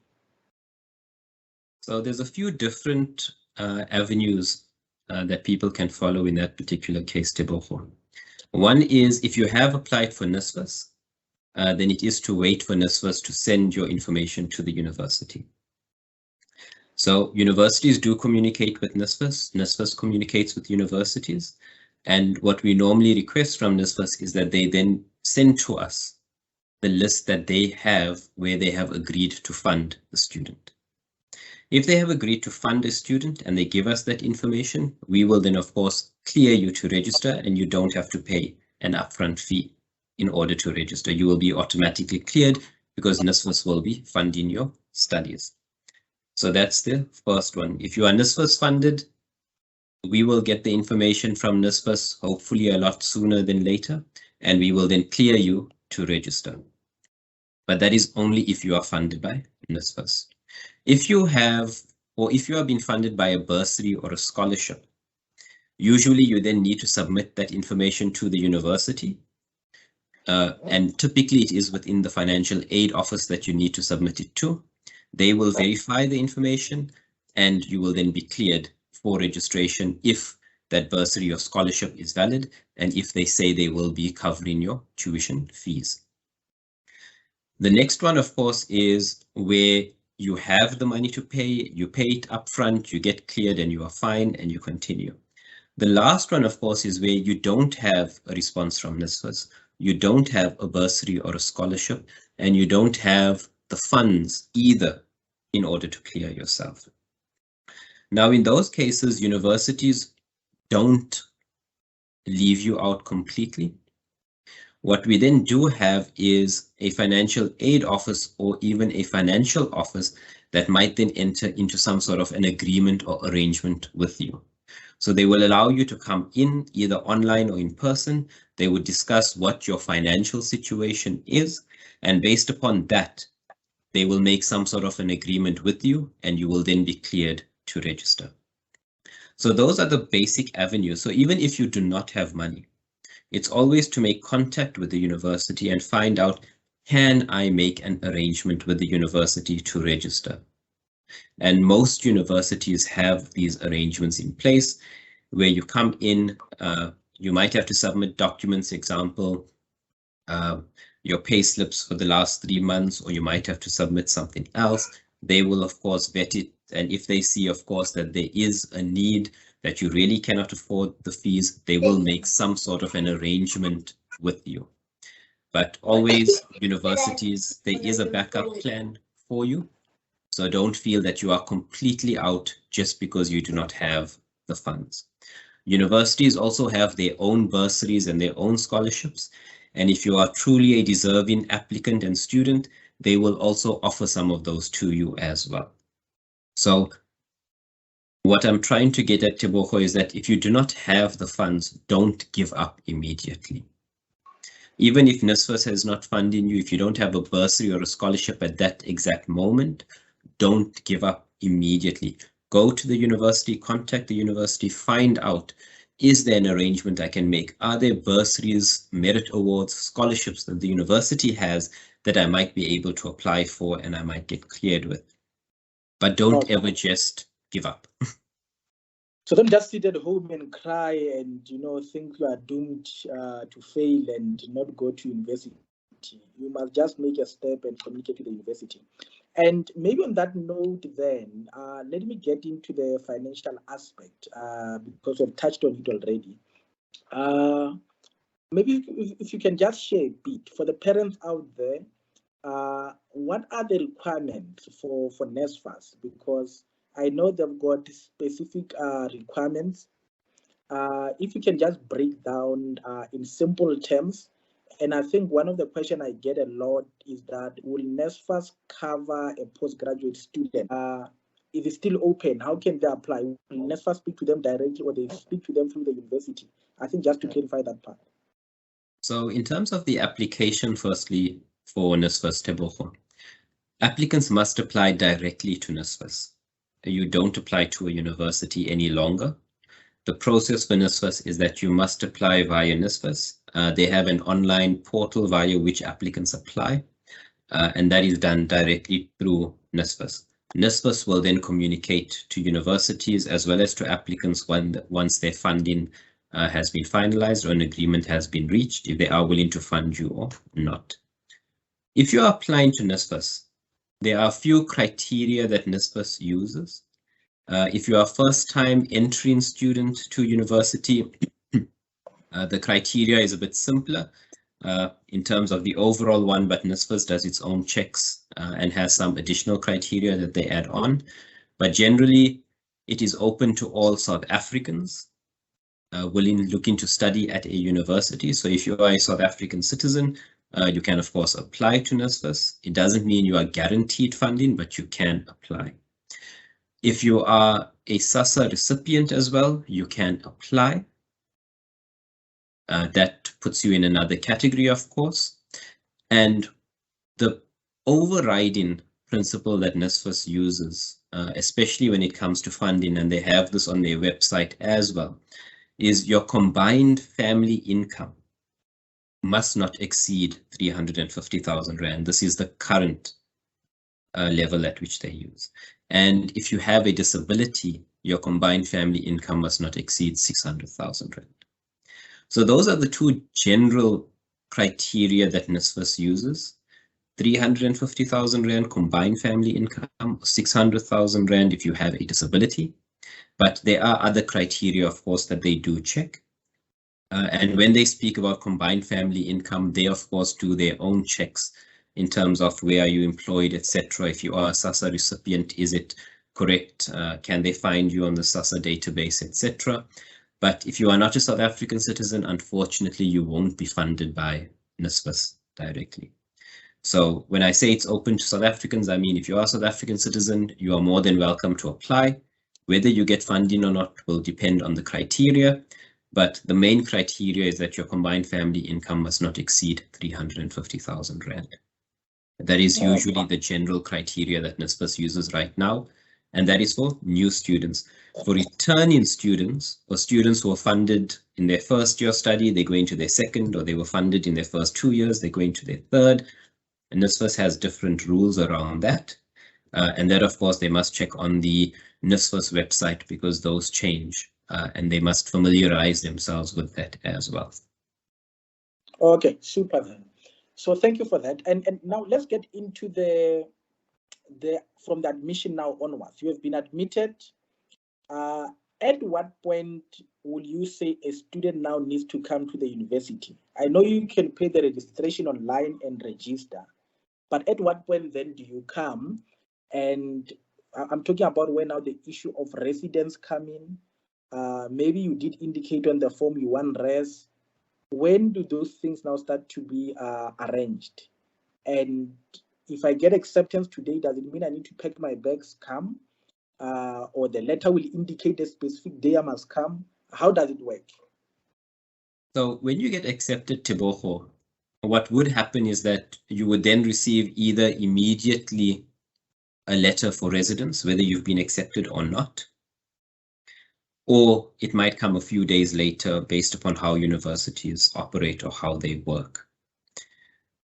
So there's a few different avenues that people can follow in that particular case, Teboho. One is if you have applied for NSFAS, then it is to wait for NSFAS to send your information to the university. So universities do communicate with NSFAS. NSFAS communicates with universities. And what we normally request from NSFAS is that they then send to us the list that they have where they have agreed to fund the student. If they have agreed to fund a student and they give us that information, we will then, of course, clear you to register, and you don't have to pay an upfront fee in order to register. You will be automatically cleared because NSFAS will be funding your studies. So that's the first one. If you are NSFAS funded, we will get the information from NSFAS hopefully a lot sooner than later, and we will then clear you to register. But that is only if you are funded by NSFAS. If you have, or if you have been funded by a bursary or a scholarship, Usually you then need to submit that information to the university. And typically it is within the financial aid office that you need to submit it to. They will verify the information and you will then be cleared for registration if that bursary or scholarship is valid and if they say they will be covering your tuition fees. The next one, of course, is where you have the money to pay, you pay it upfront, you get cleared and you are fine and you continue. The last one, of course, is where you don't have a response from NSFAS, you don't have a bursary or a scholarship, and you don't have the funds either in order to clear yourself. Now, in those cases, universities don't leave you out completely. What we then do have is a financial aid office or even a financial office that might then enter into some sort of an agreement or arrangement with you. So they will allow you to come in either online or in person. They would discuss what your financial situation is, and based upon that, they will make some sort of an agreement with you and you will then be cleared to register. So those are the basic avenues. So even if you do not have money, it's always to make contact with the university and find out, can I make an arrangement with the university to register? And most universities have these arrangements in place where you come in, you might have to submit documents, example, your pay slips for the last 3 months, or you might have to submit something else. They will, of course, vet it. And if they see, of course, that there is a need that you really cannot afford the fees, they will make some sort of an arrangement with you. But always, universities, there is a backup plan for you. So don't feel that you are completely out just because you do not have the funds. Universities also have their own bursaries and their own scholarships. And if you are truly a deserving applicant and student, they will also offer some of those to you as well. So what I'm trying to get at, Tebogo, is that if you do not have the funds, don't give up immediately. Even if NSFAS has not funding you, if you don't have a bursary or a scholarship at that exact moment, don't give up immediately. Go to the university, contact the university, find out, is there an arrangement I can make? Are there bursaries, merit awards, scholarships that the university has that I might be able to apply for and I might get cleared with? But don't ever just give up. So don't just sit at home and cry and, think you are doomed to fail and not go to university. You must just make a step and communicate with the university. And maybe on that note then, let me get into the financial aspect because we've touched on it already. Maybe if you can just share a bit for the parents out there, what are the requirements for NSFAS? Because I know they've got specific requirements. If you can just break down in simple terms. And I think one of the questions I get a lot is that, will NSFAS cover a postgraduate student? Is it still open? How can they apply? Will NSFAS speak to them directly or they speak to them through the university? I think just to clarify that part. So in terms of the application, firstly, for NSFAS, Tebogo, applicants must apply directly to NSFAS. You don't apply to a university any longer. The process for NSFAS is that you must apply via NSFAS. They have an online portal via which applicants apply, and that is done directly through NSFAS. NSFAS will then communicate to universities as well as to applicants once their funding has been finalized or an agreement has been reached, if they are willing to fund you or not. If you are applying to NSFAS, there are a few criteria that NSFAS uses. If you are a first-time entering student to university, the criteria is a bit simpler in terms of the overall one, but NSFAS does its own checks and has some additional criteria that they add on. But generally, it is open to all South Africans looking to study at a university. So if you are a South African citizen, you can, of course, apply to NSFAS. It doesn't mean you are guaranteed funding, but you can apply. If you are a SASSA recipient as well, you can apply. That puts you in another category, of course. And the overriding principle that NSFAS uses, especially when it comes to funding, and they have this on their website as well, is your combined family income must not exceed 350,000 Rand. This is the current level at which they use. And if you have a disability, your combined family income must not exceed 600,000 Rand. So those are the two general criteria that NSFAS uses. 350,000 Rand combined family income, 600,000 Rand if you have a disability. But there are other criteria, of course, that they do check. And when they speak about combined family income, they, of course, do their own checks in terms of where are you employed, etc. If you are a SASSA recipient, is it correct? Can they find you on the SASSA database, etc. But if you are not a South African citizen, unfortunately, you won't be funded by NSFAS directly. So when I say it's open to South Africans, I mean, if you are a South African citizen, you are more than welcome to apply. Whether you get funding or not will depend on the criteria. But the main criteria is that your combined family income must not exceed 350,000 Rand. That is usually the general criteria that NSFAS uses right now, and that is for new students. For returning students, or students who are funded in their first year study, they go into their second, or they were funded in their first 2 years, they go into their third. And NSFAS has different rules around that. And that, of course, they must check on the NSFAS website because those change. And they must familiarize themselves with that as well. Okay, super then. So thank you for that. And now let's get into the from the admission now onwards. You have been admitted. At what point will you say a student now needs to come to the university? I know you can pay the registration online and register, but at what point then do you come? And I'm talking about when now the issue of residence come in. Maybe you did indicate on the form you want res. When do those things now start to be arranged? And if I get acceptance today, does it mean I need to pack my bags, come? Or the letter will indicate a specific day I must come? How does it work? So when you get accepted, Teboho, what would happen is that you would then receive either immediately a letter for residence, whether you've been accepted or not, or it might come a few days later based upon how universities operate or how they work.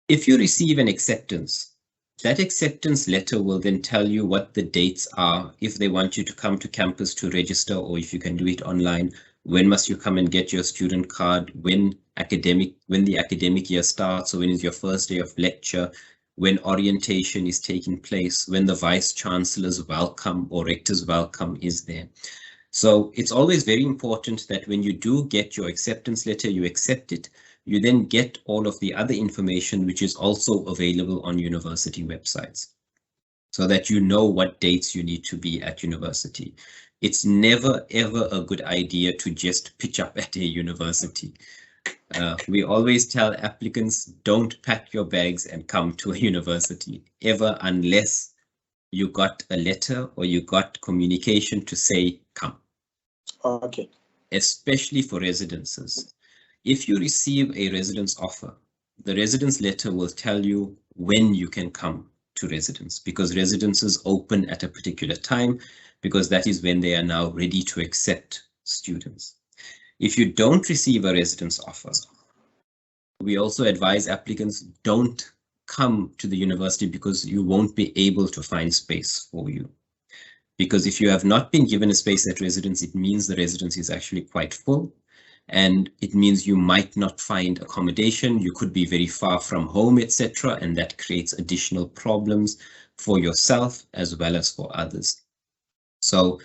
If you receive an acceptance, that acceptance letter will then tell you what the dates are, if they want you to come to campus to register, or if you can do it online. When must you come and get your student card? When the academic year starts, so when is your first day of lecture? When orientation is taking place? When the Vice Chancellor's welcome or Rector's welcome is there? So it's always very important that when you do get your acceptance letter, you accept it. You then get all of the other information, which is also available on university websites, so that you know what dates you need to be at university. It's never, ever a good idea to just pitch up at a university. We always tell applicants, don't pack your bags and come to a university, ever, unless you got a letter or you got communication to say, come. Okay. Especially for residences. If you receive a residence offer, the residence letter will tell you when you can come to residence, because residences open at a particular time, because that is when they are now ready to accept students. If you don't receive a residence offer, we also advise applicants don't come to the university because you won't be able to find space for you. Because if you have not been given a space at residence, it means the residence is actually quite full. And it means you might not find accommodation, you could be very far from home, etc. And that creates additional problems for yourself as well as for others. So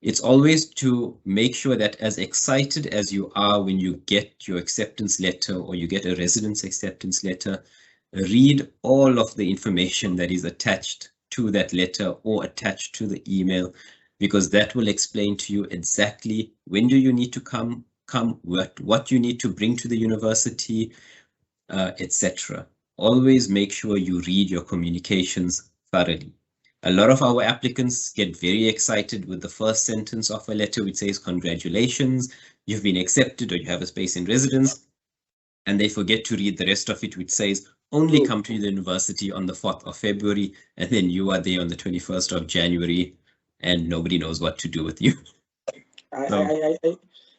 it's always to make sure that as excited as you are when you get your acceptance letter or you get a residence acceptance letter, read all of the information that is attached to that letter or attached to the email, because that will explain to you exactly when do you need to come, what you need to bring to the university, etc. Always make sure you read your communications thoroughly. A lot of our applicants get very excited with the first sentence of a letter which says, congratulations, you've been accepted or you have a space in residence. And they forget to read the rest of it, which says, only come to the university on the 4th of February, and then you are there on the 21st of January, and nobody knows what to do with you.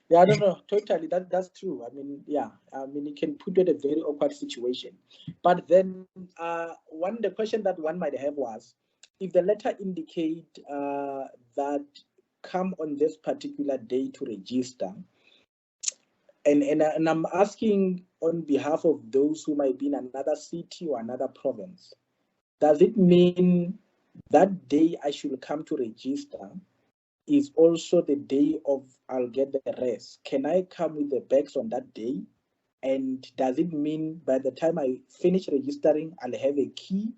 Yeah, I don't know. Totally, that's true. I mean, yeah, I mean, it can put you in a very awkward situation. But then, the question that one might have was, if the letter indicate that come on this particular day to register, and I'm asking on behalf of those who might be in another city or another province, does it mean that day I should come to register is also the day of I'll get the rest? Can I come with the bags on that day? And does it mean by the time I finish registering, I'll have a key?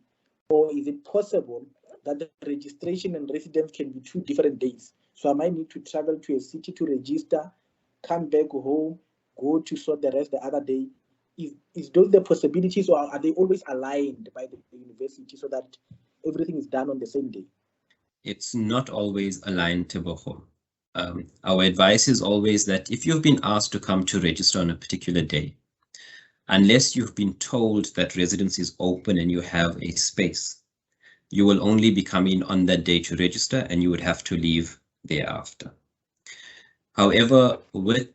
Or is it possible that the registration and residence can be 2 different days? So I might need to travel to a city to register, come back home, go to sort the rest the other day. Is those the possibilities, or are they always aligned by the university so that everything is done on the same day? It's not always aligned, Teboho. Our advice is always that if you've been asked to come to register on a particular day, unless you've been told that residence is open and you have a space, you will only be coming on that day to register and you would have to leave thereafter. However, with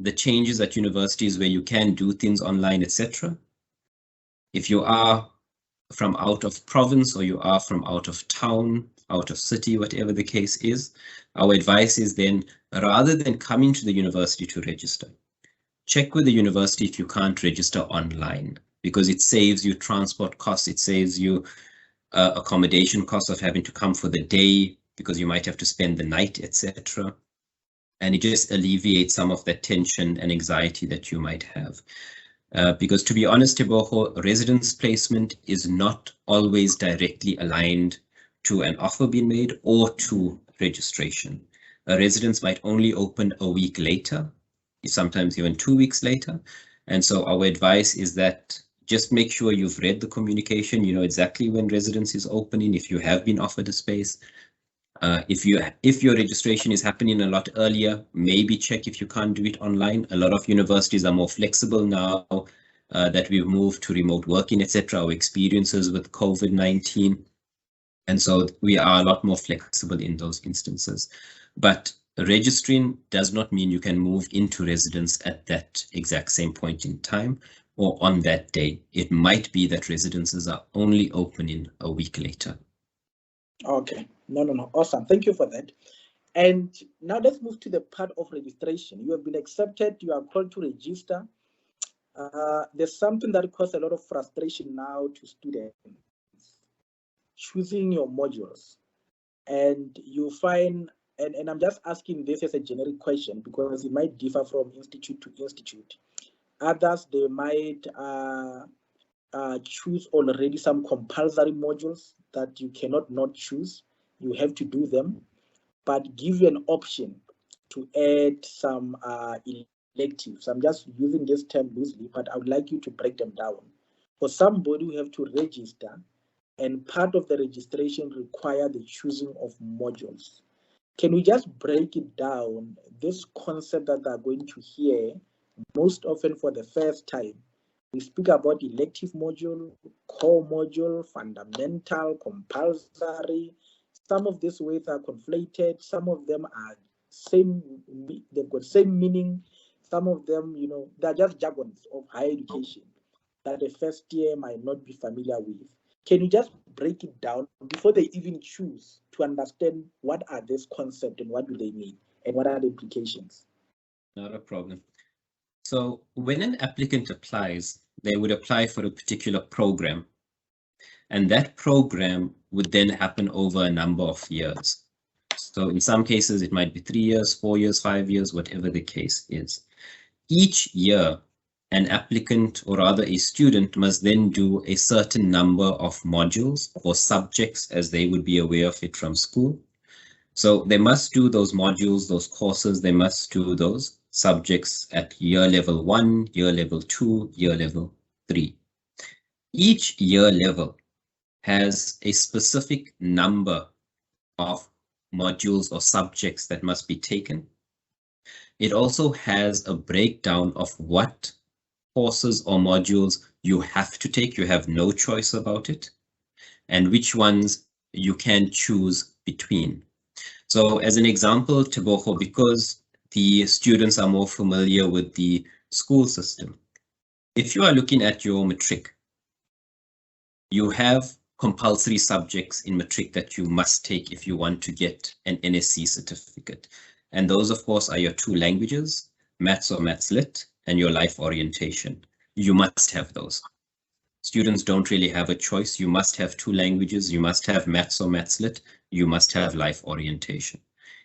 the changes at universities where you can do things online, etc., if you are from out of province or you are from out of town, out of city, whatever the case is, our advice is then, rather than coming to the university to register, check with the university if you can't register online, because it saves you transport costs, it saves you accommodation costs of having to come for the day because you might have to spend the night, etc. And it just alleviates some of that tension and anxiety that you might have. Because to be honest, Teboho, residence placement is not always directly aligned to an offer being made or to registration. A residence might only open a week later, sometimes even 2 weeks later. And so our advice is that just make sure you've read the communication, you know exactly when residence is opening, if you have been offered a space. If your registration is happening a lot earlier, maybe check if you can't do it online. A lot of universities are more flexible now that we've moved to remote working, etc. Our experiences with COVID-19. And so we are a lot more flexible in those instances. But registering does not mean you can move into residence at that exact same point in time or on that day. It might be that residences are only opening a week later. Okay, no. Awesome. Thank you for that. And now let's move to the part of registration. You have been accepted, you are called to register. There's something that causes a lot of frustration now to students, choosing your modules. And you find, and I'm just asking this as a generic question because it might differ from institute to institute. Others, they might choose already some compulsory modules that you cannot not choose. You have to do them, but give you an option to add some electives. I'm just using this term loosely, but I would like you to break them down. For somebody, we have to register, and part of the registration require the choosing of modules. Can we just break it down, this concept that they're going to hear most often for the first time? We speak about elective module, core module, fundamental, compulsory. Some of these words are conflated. Some of them are same, they've got same meaning. Some of them, you know, they're just jargons of higher education that the first year might not be familiar with. Can you just break it down before they even choose to understand what are these concepts and what do they mean and what are the implications? Not a problem. So when an applicant applies, they would apply for a particular program. And that program would then happen over a number of years. So in some cases, it might be 3 years, 4 years, 5 years, whatever the case is. Each year, an applicant, or rather a student, must then do a certain number of modules or subjects as they would be aware of it from school. So they must do those modules, those courses, they must do those subjects at year level 1, year level 2, year level 3. Each year level has a specific number of modules or subjects that must be taken. It also has a breakdown of what courses or modules you have to take, you have no choice about it, and which ones you can choose between. So as an example, Teboho, because the students are more familiar with the school system. If you are looking at your matric, you have compulsory subjects in matric that you must take if you want to get an NSC certificate. And those, of course, are your 2 languages, maths or maths lit, and your life orientation. You must have those. Students don't really have a choice. You must have 2 languages. You must have maths or maths lit. You must have life orientation.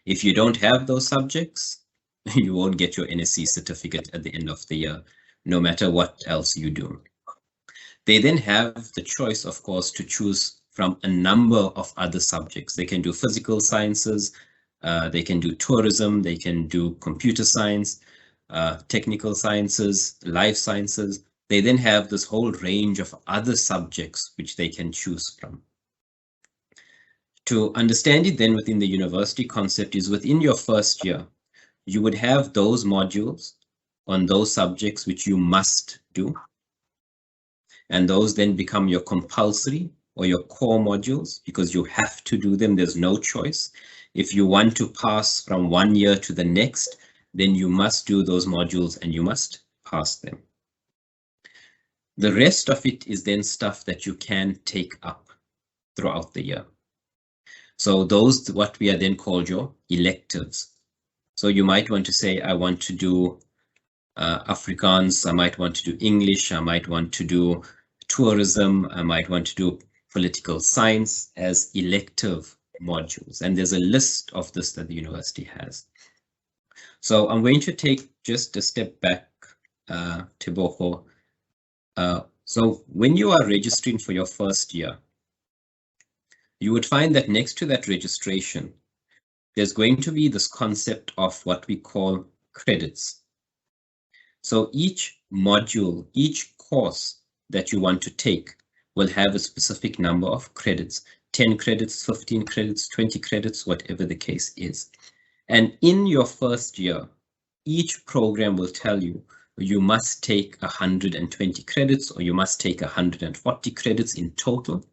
If you don't have those subjects, you won't get your NSC certificate at the end of the year, no matter what else you do. They then have the choice, of course, to choose from a number of other subjects. They can do physical sciences, they can do tourism, they can do computer science, technical sciences, life sciences. They then have this whole range of other subjects which they can choose from. To understand it then within the university concept is within your first year, you would have those modules on those subjects which you must do. And those then become your compulsory or your core modules because you have to do them. There's no choice. If you want to pass from one year to the next, then you must do those modules and you must pass them. The rest of it is then stuff that you can take up throughout the year. So those, what we are then called your electives. So you might want to say, I want to do Afrikaans, I might want to do English, I might want to do tourism, I might want to do political science as elective modules. And there's a list of this that the university has. So I'm going to take just a step back, Teboho. So when you are registering for your first year, you would find that next to that registration, there's going to be this concept of what we call credits. So each module, each course that you want to take will have a specific number of credits, 10 credits, 15 credits, 20 credits, whatever the case is. And in your first year, each program will tell you, you must take 120 credits or you must take 140 credits in total,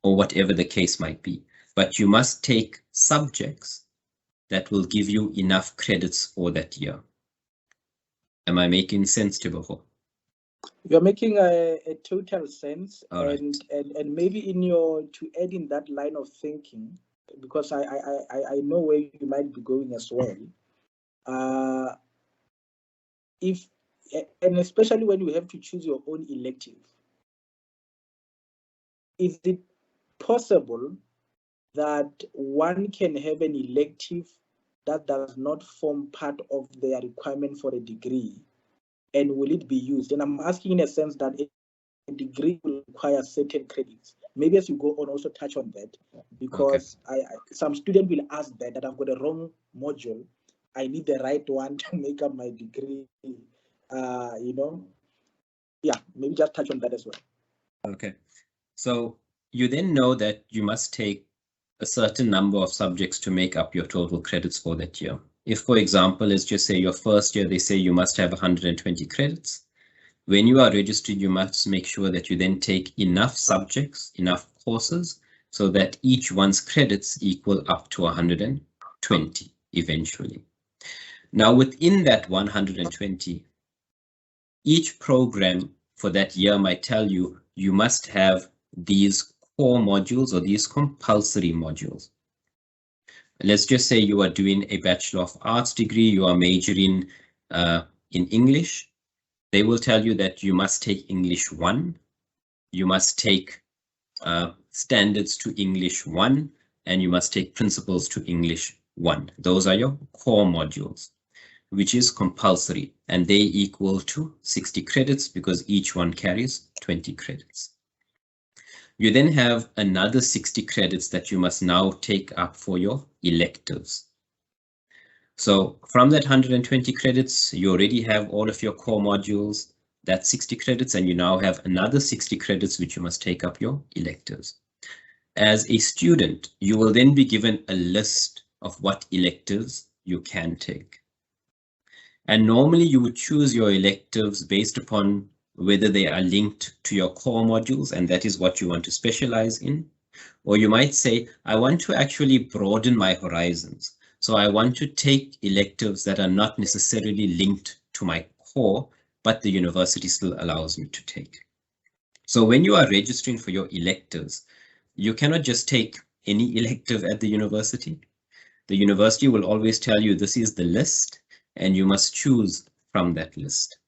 or whatever the case might be. But you must take subjects that will give you enough credits for that year. Am I making sense, Teboho? You're making a total sense. All right. And maybe in your, to add in that line of thinking, because I know where you might be going as well. And especially when you have to choose your own elective, is it possible that one can have an elective that does not form part of their requirement for a degree, and will it be used? And I'm asking in a sense that a degree will require certain credits. Maybe as you go on, also touch on that, because okay. Some student will ask that I've got a wrong module, I need the right one to make up my degree. You know, yeah, maybe just touch on that as well. Okay, so you then know that you must take a certain number of subjects to make up your total credits for that year. If, for example, let's just say your first year, they say you must have 120 credits. When you are registered, you must make sure that you then take enough subjects, enough courses, so that each one's credits equal up to 120 eventually. Now, within that 120, each program for that year might tell you, you must have these core modules or these compulsory modules. Let's just say you are doing a Bachelor of Arts degree, you are majoring in English. They will tell you that you must take English 1, you must take Standards to English 1, and you must take Principles to English 1. Those are your core modules, which is compulsory, and they equal to 60 credits because each one carries 20 credits. You then have another 60 credits that you must now take up for your electives. So from that 120 credits, you already have all of your core modules, that's 60 credits, and you now have another 60 credits which you must take up your electives. As a student, you will then be given a list of what electives you can take. And normally you would choose your electives based upon whether they are linked to your core modules, and that is what you want to specialize in. Or you might say, I want to actually broaden my horizons. So I want to take electives that are not necessarily linked to my core, but the university still allows me to take. So when you are registering for your electives, you cannot just take any elective at the university. The university will always tell you this is the list and you must choose from that list.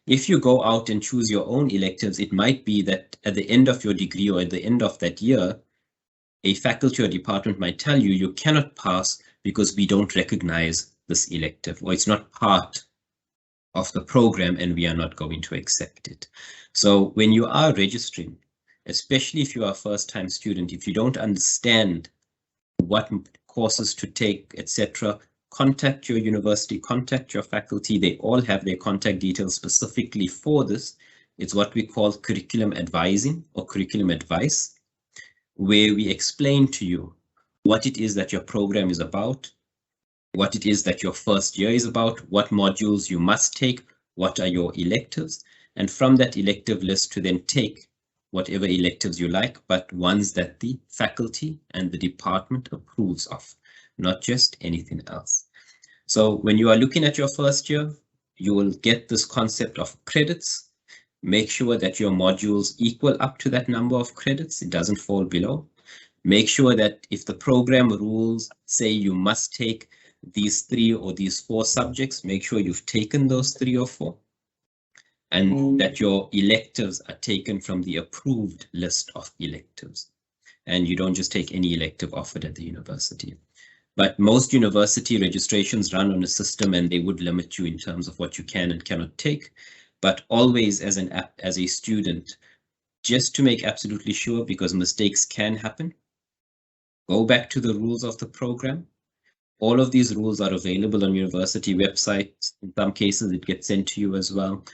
If you go out and choose your own electives, it might be that at the end of your degree or at the end of that year, a faculty or department might tell you you cannot pass because we don't recognize this elective, or it's not part of the program and we are not going to accept it. So when you are registering, especially if you are a first-time student, if you don't understand what courses to take, etc., contact your university, contact your faculty. They all have their contact details specifically for this. It's what we call curriculum advising or curriculum advice, where we explain to you what it is that your program is about, what it is that your first year is about, what modules you must take, what are your electives, and from that elective list to then take whatever electives you like, but ones that the faculty and the department approves of, not just anything else. So when you are looking at your first year, you will get this concept of credits. Make sure that your modules equal up to that number of credits. It doesn't fall below. Make sure that if the program rules say you must take these 3 or these 4 subjects, make sure you've taken those 3 or 4. And that your electives are taken from the approved list of electives. And you don't just take any elective offered at the university. But most university registrations run on a system and they would limit you in terms of what you can and cannot take. But always as a student, just to make absolutely sure, because mistakes can happen, go back to the rules of the program. All of these rules are available on university websites. In some cases, it gets sent to you as well.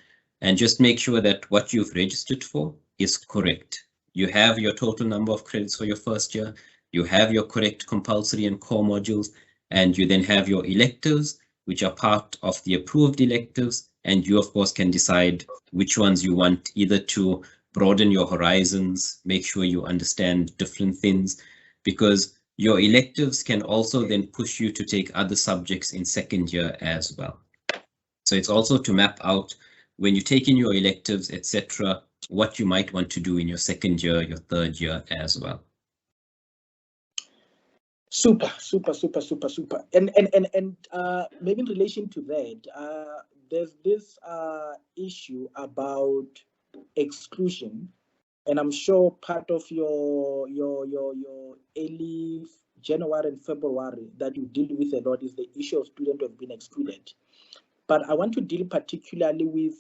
And just make sure that what you've registered for is correct. You have your total number of credits for your first year, you have your correct compulsory and core modules, and you then have your electives, which are part of the approved electives, and you of course can decide which ones you want, either to broaden your horizons, make sure you understand different things, because your electives can also then push you to take other subjects in second year as well. So it's also to map out when you take in your electives, etc., what you might want to do in your second year, your third year as well. Super. And maybe in relation to that, there's this issue about exclusion, and I'm sure part of your early January and February that you deal with a lot is the issue of students who have been excluded. But I want to deal particularly with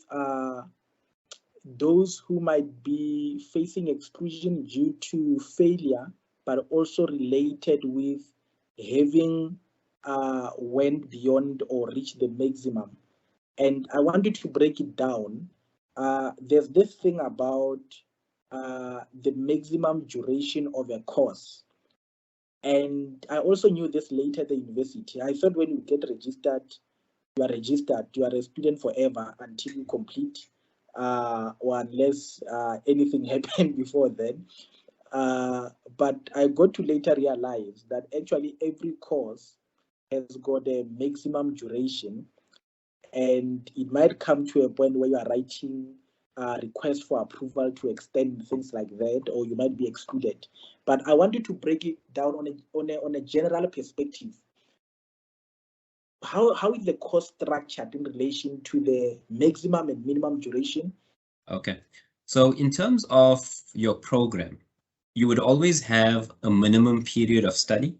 those who might be facing exclusion due to failure, but also related with having went beyond or reached the maximum. And I wanted to break it down. There's this thing about the maximum duration of a course. And I also knew this later at the university. I thought when you get registered, you are a student forever until you complete, or unless anything happened before then. But I got to later realize that actually every course has got a maximum duration, and it might come to a point where you are writing requests for approval to extend things like that, or you might be excluded. But I wanted to break it down on a general perspective. How is the course structured in relation to the maximum and minimum duration? Okay, so in terms of your program, you would always have a minimum period of study.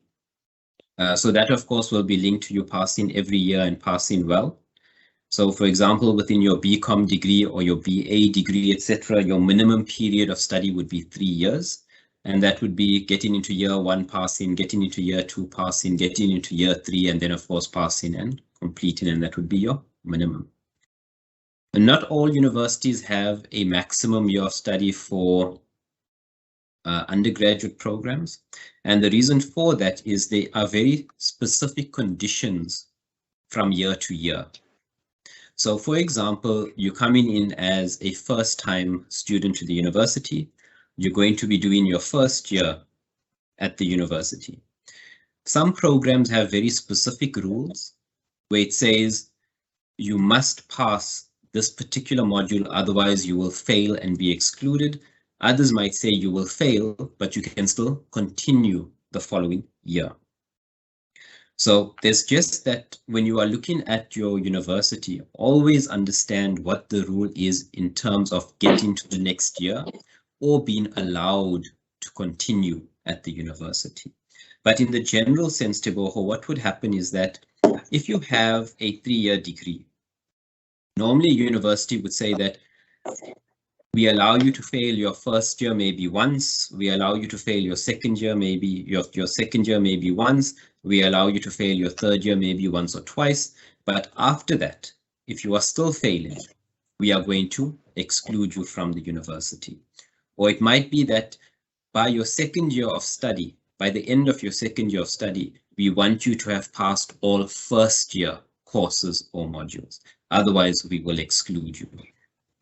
So that, of course, will be linked to you passing every year and passing well. So, for example, within your BCom degree or your BA degree, etc., your minimum period of study would be 3 years. And that would be getting into year 1 passing, getting into year 2 passing, getting into year 3, and then, of course, passing and completing, and that would be your minimum. And not all universities have a maximum year of study for undergraduate programs. And the reason for that is there are very specific conditions from year to year. So for example, you're coming in as a first-time student to the university. You're going to be doing your first year at the university. Some programs have very specific rules where it says you must pass this particular module, otherwise you will fail and be excluded. Others might say you will fail, but you can still continue the following year. So there's just that when you are looking at your university, always understand what the rule is in terms of getting to the next year or being allowed to continue at the university. But in the general sense, Teboho, what would happen is that if you have a 3-year degree, normally a university would say that we allow you to fail your first year maybe once, we allow you to fail your second year maybe your second year maybe once, we allow you to fail your third year maybe once or twice, but after that, if you are still failing, we are going to exclude you from the university. Or it might be that by your second year of study, by the end of your second year of study, we want you to have passed all first year courses or modules. Otherwise, we will exclude you.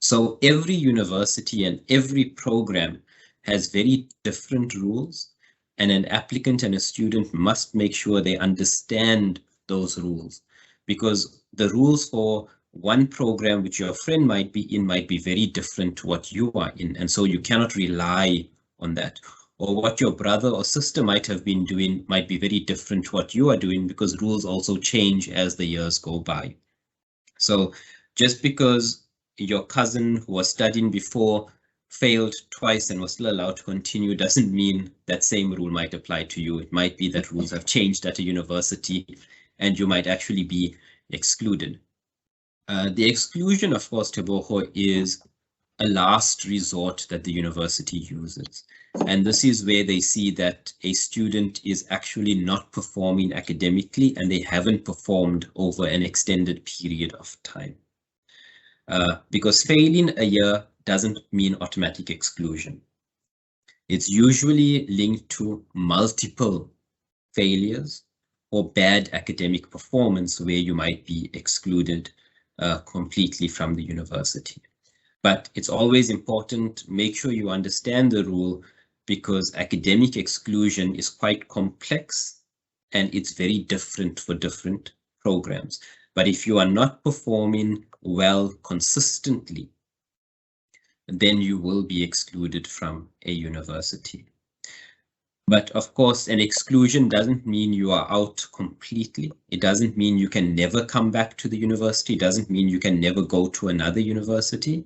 So every university and every program has very different rules, and an applicant and a student must make sure they understand those rules, because the rules for one program which your friend might be in might be very different to what you are in, and so you cannot rely on that. Or what your brother or sister might have been doing might be very different to what you are doing, because rules also change as the years go by. So just because your cousin who was studying before failed twice and was still allowed to continue doesn't mean that same rule might apply to you. It might be that rules have changed at a university and you might actually be excluded. The exclusion, of course, Teboho, is a last resort that the university uses. And this is where they see that a student is actually not performing academically and they haven't performed over an extended period of time. Because failing a year doesn't mean automatic exclusion. It's usually linked to multiple failures or bad academic performance where you might be excluded completely from the university. But it's always important, make sure you understand the rule, because academic exclusion is quite complex and it's very different for different programs. But if you are not performing well consistently, then you will be excluded from a university. But of course, an exclusion doesn't mean you are out completely. It doesn't mean you can never come back to the university. It doesn't mean you can never go to another university.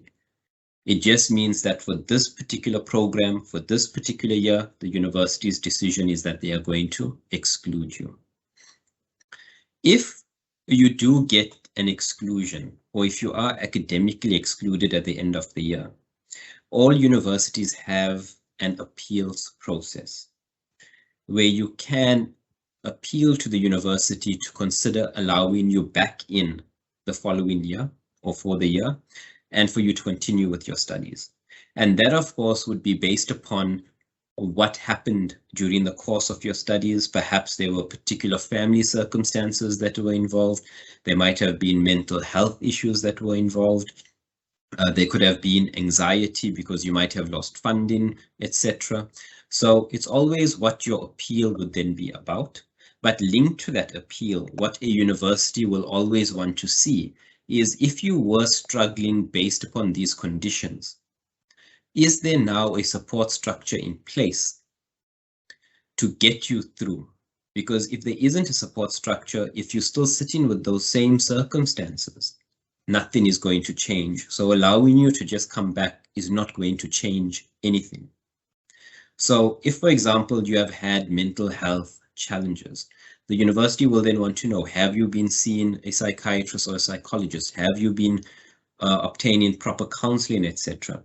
It just means that for this particular program, for this particular year, the university's decision is that they are going to exclude you. If you do get an exclusion, or if you are academically excluded at the end of the year, all universities have an appeals process where you can appeal to the university to consider allowing you back in the following year or for the year, and for you to continue with your studies. And that, of course, would be based upon what happened during the course of your studies. Perhaps there were particular family circumstances that were involved. There might have been mental health issues that were involved. There could have been anxiety because you might have lost funding, etc. So it's always what your appeal would then be about. But linked to that appeal, what a university will always want to see is, if you were struggling based upon these conditions, is there now a support structure in place to get you through? Because if there isn't a support structure, if you're still sitting with those same circumstances, nothing is going to change. So allowing you to just come back is not going to change anything. So if, for example, you have had mental health challenges, the university will then want to know, have you been seeing a psychiatrist or a psychologist? Have you been obtaining proper counseling, etc.?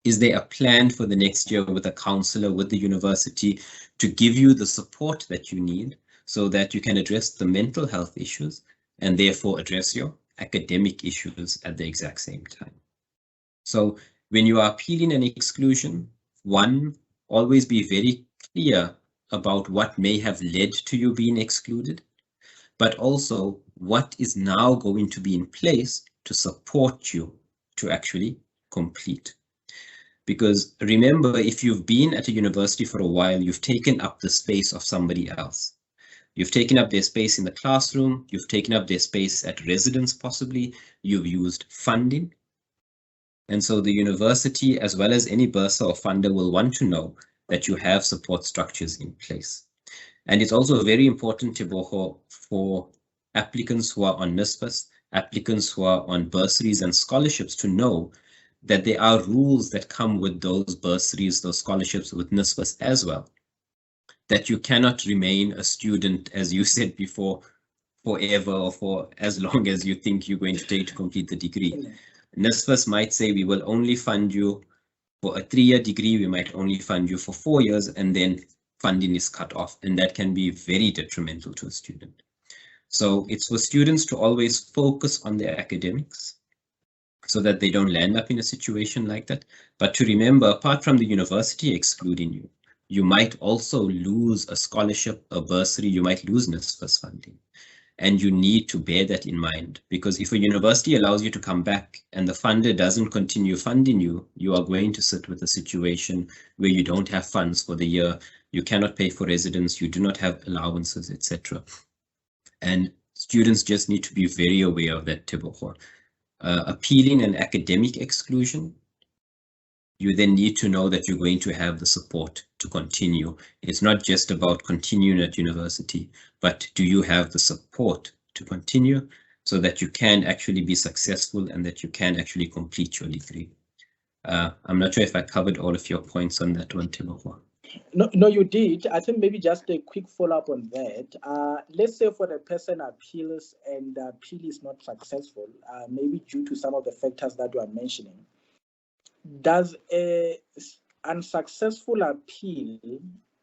Is there a plan for the next year with a counselor, with the university, to give you the support that you need so that you can address the mental health issues and therefore address your academic issues at the exact same time? So when you are appealing an exclusion, one, always be very clear about what may have led to you being excluded, but also what is now going to be in place to support you to actually complete. Because remember, if you've been at a university for a while, you've taken up the space of somebody else. You've taken up their space in the classroom, you've taken up their space at residence possibly, you've used funding. And so the university, as well as any bursar or funder, will want to know that you have support structures in place. And it's also very important, Teboho, for applicants who are on NSFAS, applicants who are on bursaries and scholarships to know that there are rules that come with those bursaries, those scholarships with NSFAS as well. That you cannot remain a student, as you said before, forever or for as long as you think you're going to take to complete the degree. NSFAS might say we will only fund you for a 3-year degree, we might only fund you for 4 years, and then funding is cut off, and that can be very detrimental to a student. So it's for students to always focus on their academics so that they don't land up in a situation like that. But to remember, apart from the university excluding you, you might also lose a scholarship, a bursary, you might lose NSFAS funding. And you need to bear that in mind, because if a university allows you to come back and the funder doesn't continue funding you, you are going to sit with a situation where you don't have funds for the year, you cannot pay for residence, you do not have allowances, etc. And students just need to be very aware of that, Teboho. Appealing an academic exclusion, you then need to know that you're going to have the support to continue. It's not just about continuing at university, but do you have the support to continue so that you can actually be successful and that you can actually complete your degree? I'm not sure if I covered all of your points on that one, Teboho. No, you did. I think maybe just a quick follow-up on that. Let's say for the person appeals and the appeal is not successful, maybe due to some of the factors that you are mentioning. Does a unsuccessful appeal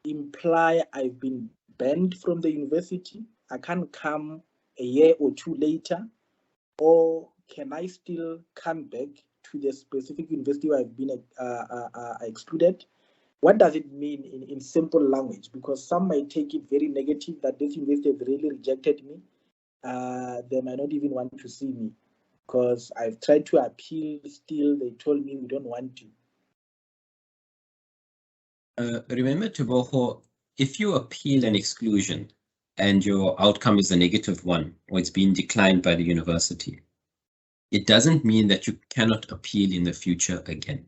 imply I've been banned from the university? I can't come a year or two later, or can I still come back to the specific university where I've been excluded? What does it mean in simple language? Because some might take it very negative that this university has really rejected me. They might not even want to see me because I've tried to appeal, still they told me we don't want to. Remember, Teboho, if you appeal an exclusion and your outcome is a negative one, or it's been declined by the university, it doesn't mean that you cannot appeal in the future again.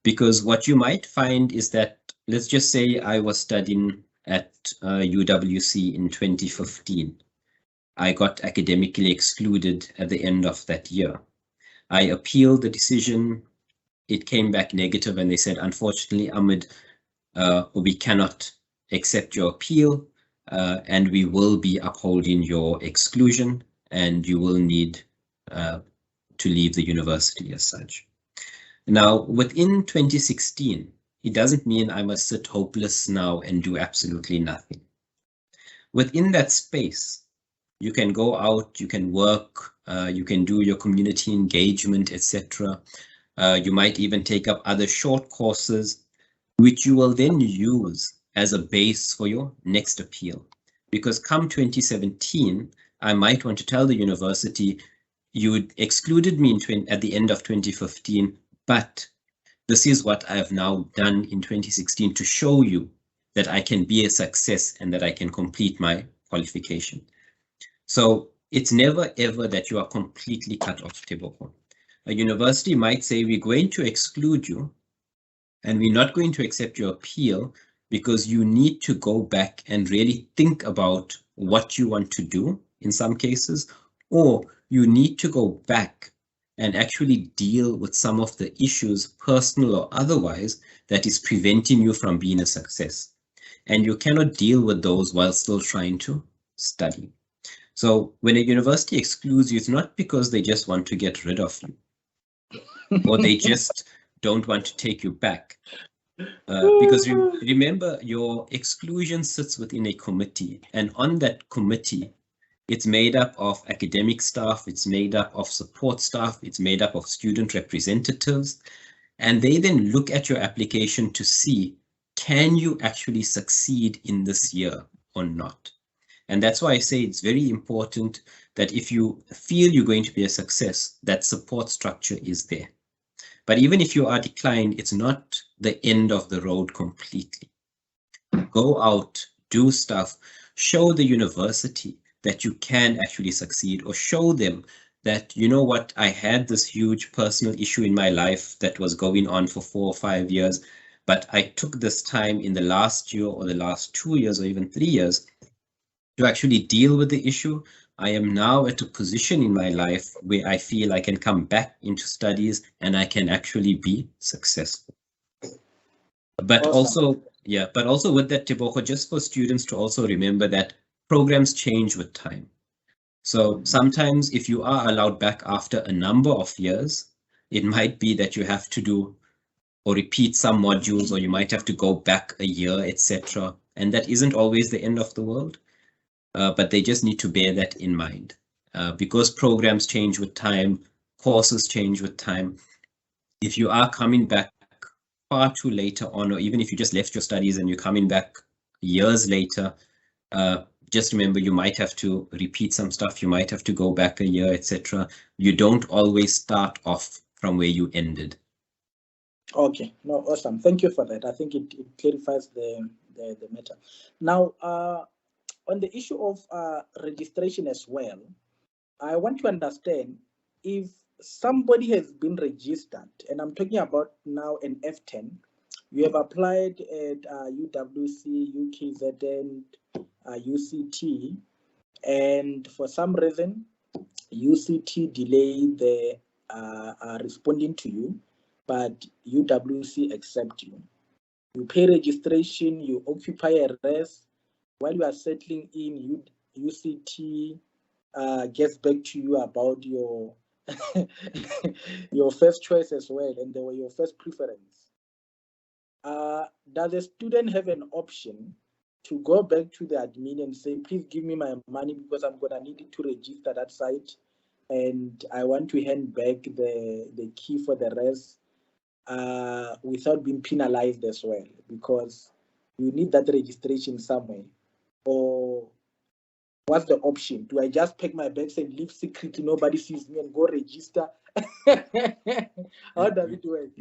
Because what you might find is that, let's just say I was studying at UWC in 2015. I got academically excluded at the end of that year. I appealed the decision, it came back negative, and they said, unfortunately, Ahmed, we cannot accept your appeal, and we will be upholding your exclusion, and you will need to leave the university as such. Now, within 2016, it doesn't mean I must sit hopeless now and do absolutely nothing. Within that space, you can go out, you can work, you can do your community engagement, etc. You might even take up other short courses, which you will then use as a base for your next appeal. Because come 2017, I might want to tell the university, you excluded me at the end of 2015, but this is what I have now done in 2016 to show you that I can be a success and that I can complete my qualification. So it's never ever that you are completely cut off, Teboho. A university might say, we're going to exclude you and we're not going to accept your appeal because you need to go back and really think about what you want to do in some cases, or you need to go back and actually deal with some of the issues, personal or otherwise, that is preventing you from being a success. And you cannot deal with those while still trying to study. So when a university excludes you, it's not because they just want to get rid of you or they just don't want to take you back. Because remember, your exclusion sits within a committee, and on that committee, it's made up of academic staff, it's made up of support staff, it's made up of student representatives, and they then look at your application to see, can you actually succeed in this year or not? And that's why I say it's very important that if you feel you're going to be a success, that support structure is there. But even if you are declined, it's not the end of the road completely. Go out, do stuff. show the university that you can actually succeed, or show them that, you know what, I had this huge personal issue in my life that was going on for 4 or 5 years, but I took this time in the last year or the last 2 years or even 3 years to actually deal with the issue. I am now at a position in my life where I feel I can come back into studies and I can actually be successful. But Awesome. also with that, Tebogo, just for students to also remember that programs change with time. So sometimes if you are allowed back after a number of years, it might be that you have to do or repeat some modules, or you might have to go back a year, etc. And that isn't always the end of the world, but they just need to bear that in mind. Because programs change with time, courses change with time. If you are coming back far too later on, or even if you just left your studies and you're coming back years later, just remember you might have to repeat some stuff, you might have to go back a year, etc. You don't always start off from where you ended. Okay, no, awesome. Thank you for that. I think it clarifies the matter. Now, on the issue of registration as well, I want to understand if somebody has been registered, and I'm talking about now an F10, you have applied at UWC, UKZN, UCT, and for some reason, UCT delayed the responding to you, but UWC accept you. You pay registration, you occupy a res. While you are settling in, UCT gets back to you about your your first choice as well, and they were your first preference. Does a student have an option to go back to the admin and say, please give me my money because I'm gonna need it to register that site, and I want to hand back the key for the rest without being penalized as well, because you need that registration somewhere? Or what's the option? Do I just pack my bags and leave secretly, nobody sees me, and go register? How does it work?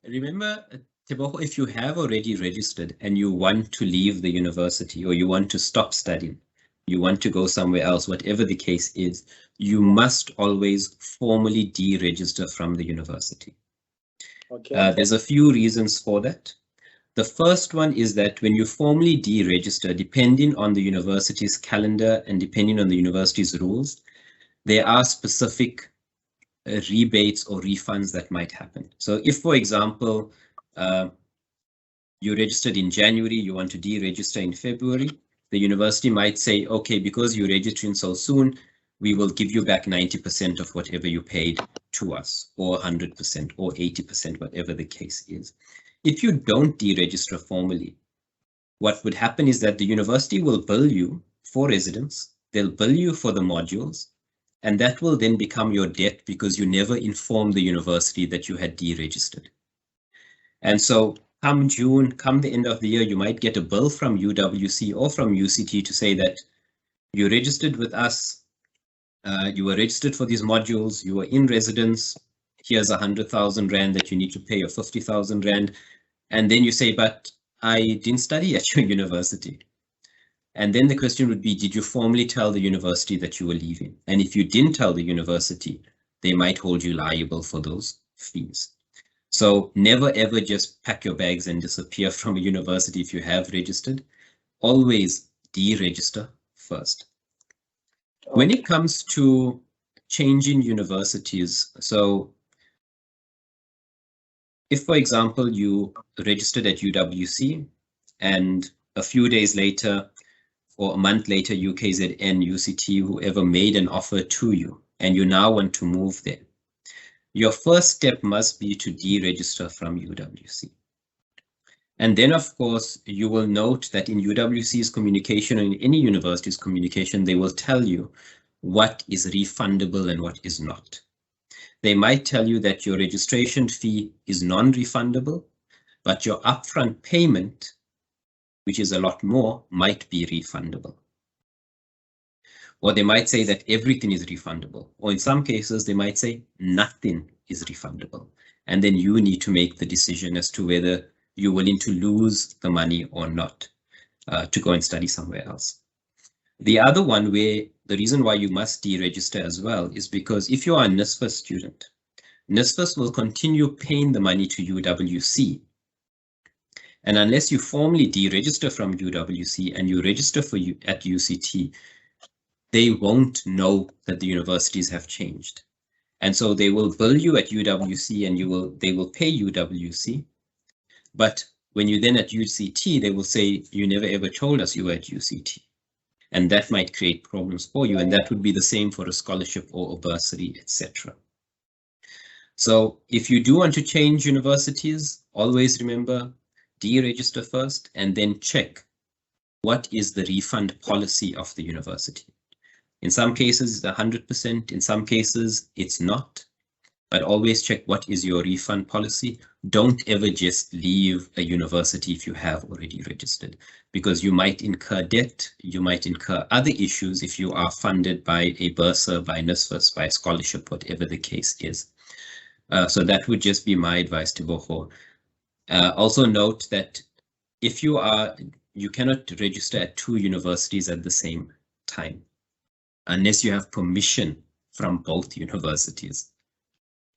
Remember, Tebogo, if you have already registered and you want to leave the university, or you want to stop studying, you want to go somewhere else, whatever the case is, you must always formally deregister from the university. Okay. There's a few reasons for that. The first one is that when you formally deregister, depending on the university's calendar and depending on the university's rules, there are specific rebates or refunds that might happen. So if, for example, you registered in January, you want to deregister in February, the university might say, okay, because you're registering so soon, we will give you back 90% of whatever you paid to us, or 100% or 80%, whatever the case is. If you don't deregister formally, what would happen is that the university will bill you for residence, they'll bill you for the modules, and that will then become your debt because you never informed the university that you had deregistered. And so come June, come the end of the year, you might get a bill from UWC or from UCT to say that you registered with us, you were registered for these modules, you were in residence, here's 100,000 Rand that you need to pay, or 50,000 Rand. And then you say, but I didn't study at your university. And then the question would be, did you formally tell the university that you were leaving? And if you didn't tell the university, they might hold you liable for those fees. So never ever just pack your bags and disappear from a university if you have registered. Always deregister first. Okay. When it comes to changing universities, so if, for example, you registered at UWC and a few days later or a month later, UKZN, UCT, whoever made an offer to you, and you now want to move there, your first step must be to deregister from UWC. And then, of course, you will note that in UWC's communication, or in any university's communication, they will tell you what is refundable and what is not. They might tell you that your registration fee is non-refundable, but your upfront payment, which is a lot more, might be refundable. Or they might say that everything is refundable. Or in some cases, they might say nothing is refundable. And then you need to make the decision as to whether you're willing to lose the money or not to go and study somewhere else. The other one where the reason why you must deregister as well is because if you are a NSFAS student, NSFAS will continue paying the money to UWC. And unless you formally deregister from UWC and you register for you at UCT, they won't know that the universities have changed. And so they will bill you at UWC and they will pay UWC. But when you then at UCT, they will say, you never ever told us you were at UCT. And that might create problems for you. And that would be the same for a scholarship or a bursary, etc. So if you do want to change universities, always remember, deregister first and then check what is the refund policy of the university. In some cases, it's 100%. In some cases, it's not. But always check what is your refund policy. Don't ever just leave a university if you have already registered, because you might incur debt. You might incur other issues if you are funded by a bursar, by NSFAS, by a scholarship, whatever the case is. So that would just be my advice to Boho. Also note that if you cannot register at 2 universities at the same time, unless you have permission from both universities.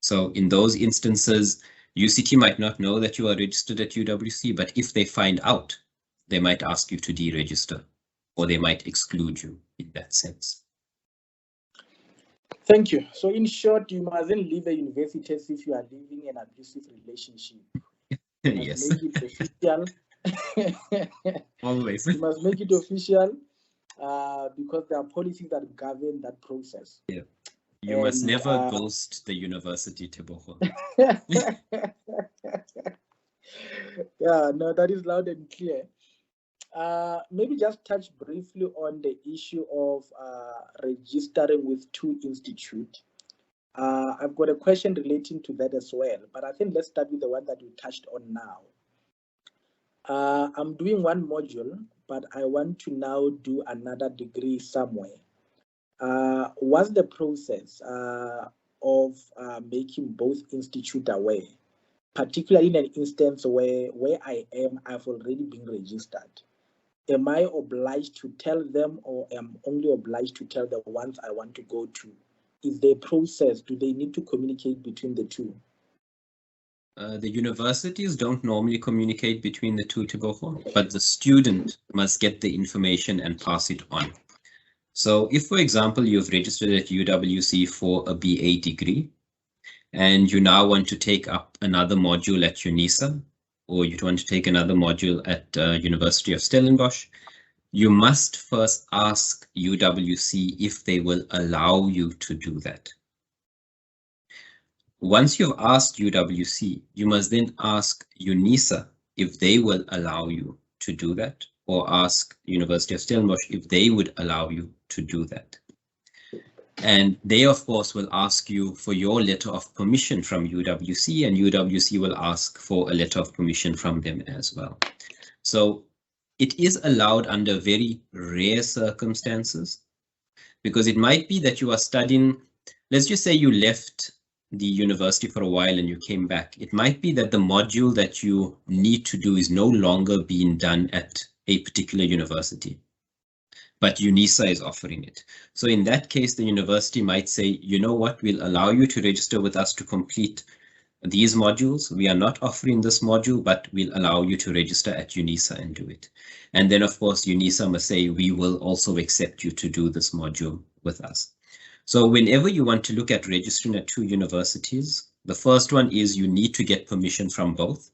So in those instances, UCT might not know that you are registered at UWC, but if they find out, they might ask you to deregister, or they might exclude you in that sense. Thank you. So in short, you mustn't leave a university as if you are living an abusive relationship. You must Yes. make it official. Always. You must make it official because there are policies that govern that process. Yeah. You must never ghost the university, Teboho. Yeah, no, that is loud and clear. Maybe just touch briefly on the issue of registering with 2 institutes. I've got a question relating to that as well, but I think let's start with the one that we touched on now. I'm doing one module, but I want to now do another degree somewhere. What's the process of making both institutes aware, particularly in an instance where I am, I've already been registered? Am I obliged to tell them, or am only obliged to tell the ones I want to go to? Is there a process? Do they need to communicate between the two? The universities don't normally communicate between the two, Teboho, but the student must get the information and pass it on. So if, for example, you've registered at UWC for a BA degree, and you now want to take up another module at UNISA, or you want to take another module at University of Stellenbosch, you must first ask UWC if they will allow you to do that. Once you've asked UWC, you must then ask UNISA if they will allow you to do that, or ask University of Stellenbosch if they would allow you to do that. And they, of course, will ask you for your letter of permission from UWC, and UWC will ask for a letter of permission from them as well. So it is allowed under very rare circumstances, because it might be that you are studying, let's just say you left the university for a while and you came back. It might be that the module that you need to do is no longer being done at a particular university, but UNISA is offering it. So in that case, the university might say, you know what, we'll allow you to register with us to complete these modules. We are not offering this module, but we'll allow you to register at UNISA and do it. And then, of course, UNISA must say, we will also accept you to do this module with us. So whenever you want to look at registering at 2 universities, the first one is you need to get permission from both,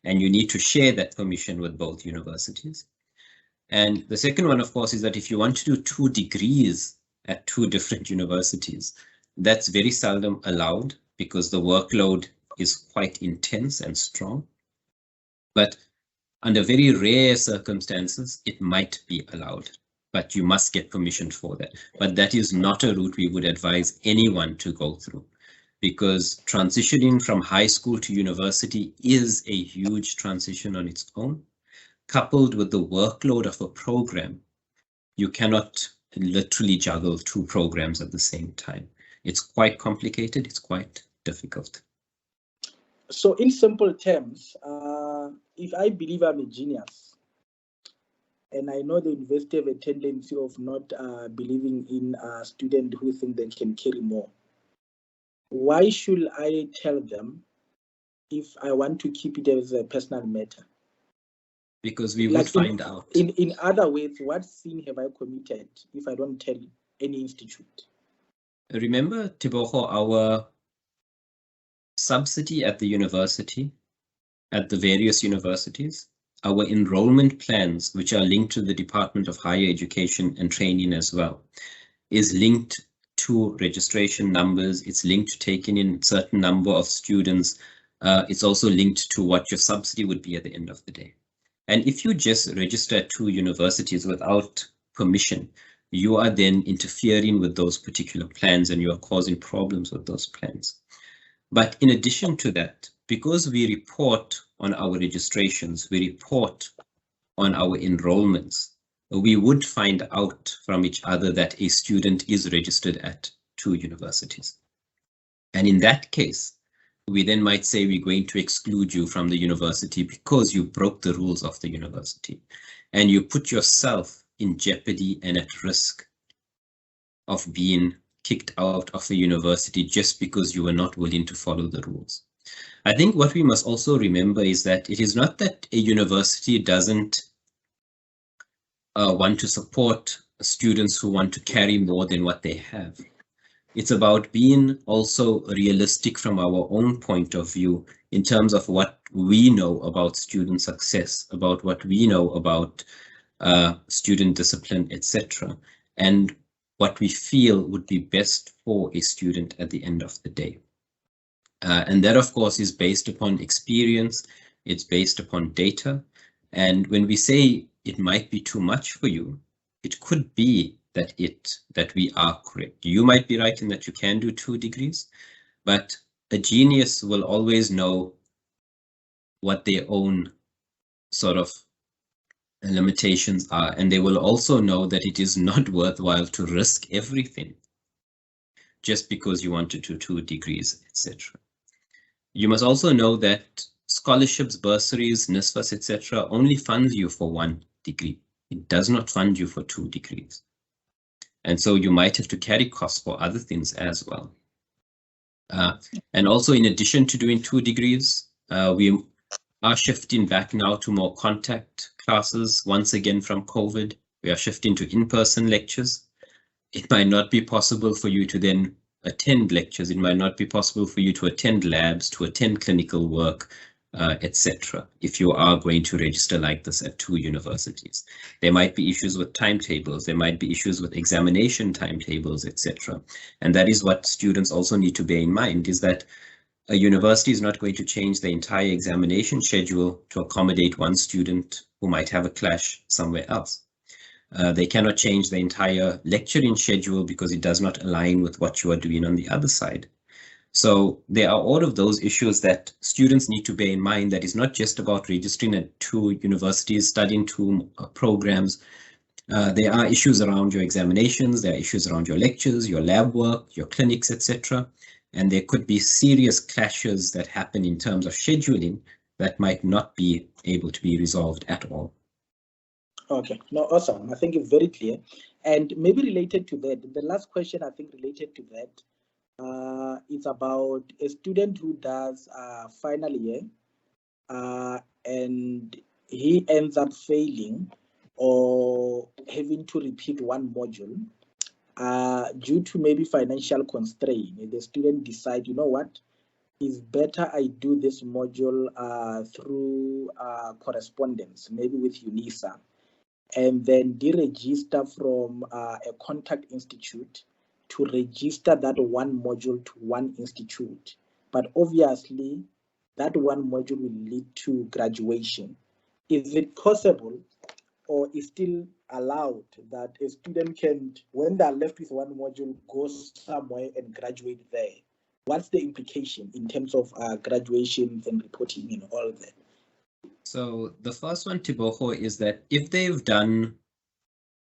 and you need to share that permission with both universities. And the second one, of course, is that if you want to do 2 degrees at 2 different universities, that's very seldom allowed because the workload is quite intense and strong. But under very rare circumstances, it might be allowed, but you must get permission for that. But that is not a route we would advise anyone to go through, because transitioning from high school to university is a huge transition on its own. Coupled with the workload of a program, you cannot literally juggle 2 programs at the same time. It's quite complicated, it's quite difficult. So in simple terms, if I believe I'm a genius, And I know the university have a tendency of not believing in students who think they can carry more. Why should I tell them if I want to keep it as a personal matter? Because we would find out. In other words, what sin have I committed if I don't tell any institute? Remember, Teboho, our subsidy at the university, at the various universities, our enrollment plans, which are linked to the Department of Higher Education and Training as well, is linked to registration numbers. It's linked to taking in a certain number of students. It's also linked to what your subsidy would be at the end of the day. And if you just register at 2 universities without permission, you are then interfering with those particular plans and you are causing problems with those plans. But in addition to that, because we report on our registrations, we report on our enrollments, we would find out from each other that a student is registered at 2 universities. And in that case, we then might say we're going to exclude you from the university because you broke the rules of the university and you put yourself in jeopardy and at risk of being kicked out of the university just because you were not willing to follow the rules. I think what we must also remember is that it is not that a university doesn't want to support students who want to carry more than what they have. It's about being also realistic from our own point of view in terms of what we know about student success, about what we know about student discipline, etc., and what we feel would be best for a student at the end of the day. And that, of course, is based upon experience. It's based upon data. And when we say it might be too much for you, it could be that we are correct. You might be right in that you can do 2 degrees, but a genius will always know what their own sort of limitations are, and they will also know that it is not worthwhile to risk everything just because you want to do 2 degrees, etc. You must also know that scholarships, bursaries, NSFAS, etc. only funds you for 1 degree. It does not fund you for 2 degrees. And so you might have to carry costs for other things as well. And also, in addition to doing 2 degrees, we are shifting back now to more contact classes. Once again, from COVID, we are shifting to in-person lectures. It might not be possible for you to then attend lectures. It might not be possible for you to attend labs, to attend clinical work, etc. if you are going to register like this at 2 universities. There might be issues with timetables, there might be issues with examination timetables, etc. And that is what students also need to bear in mind, is that a university is not going to change the entire examination schedule to accommodate one student who might have a clash somewhere else. They cannot change the entire lecturing schedule because it does not align with what you are doing on the other side. So there are all of those issues that students need to bear in mind, that is not just about registering at 2 universities, studying 2 programs. There are issues around your examinations, there are issues around your lectures, your lab work, your clinics, etc. And there could be serious clashes that happen in terms of scheduling that might not be able to be resolved at all. Okay, no, awesome. I think it's very clear. And maybe related to that, the last question I think related to that, it's about a student who does final year and he ends up failing or having to repeat 1 module due to maybe financial constraint. The student decide, you know what, it's better I do this module through correspondence, maybe with UNISA, and then deregister from a contact institute to register that 1 module to 1 institute. But obviously, that 1 module will lead to graduation. Is it possible, or is still allowed, that a student can, when they're left with 1 module, go somewhere and graduate there? What's the implication in terms of graduation and reporting and all that? So the first one, Teboho, is that if they've done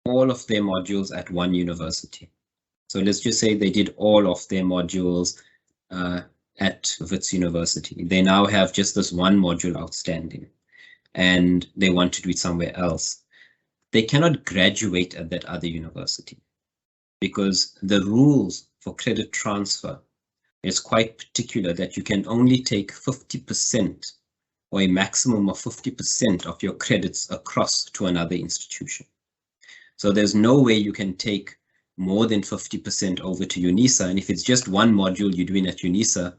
all of their modules at 1 university, so let's just say they did all of their modules at Wits University, they now have just this 1 module outstanding and they want to do it somewhere else, they cannot graduate at that other university because the rules for credit transfer is quite particular that you can only take 50% or a maximum of 50% of your credits across to another institution. So there's no way you can take more than 50% over to UNISA. And if it's just one module you're doing at UNISA,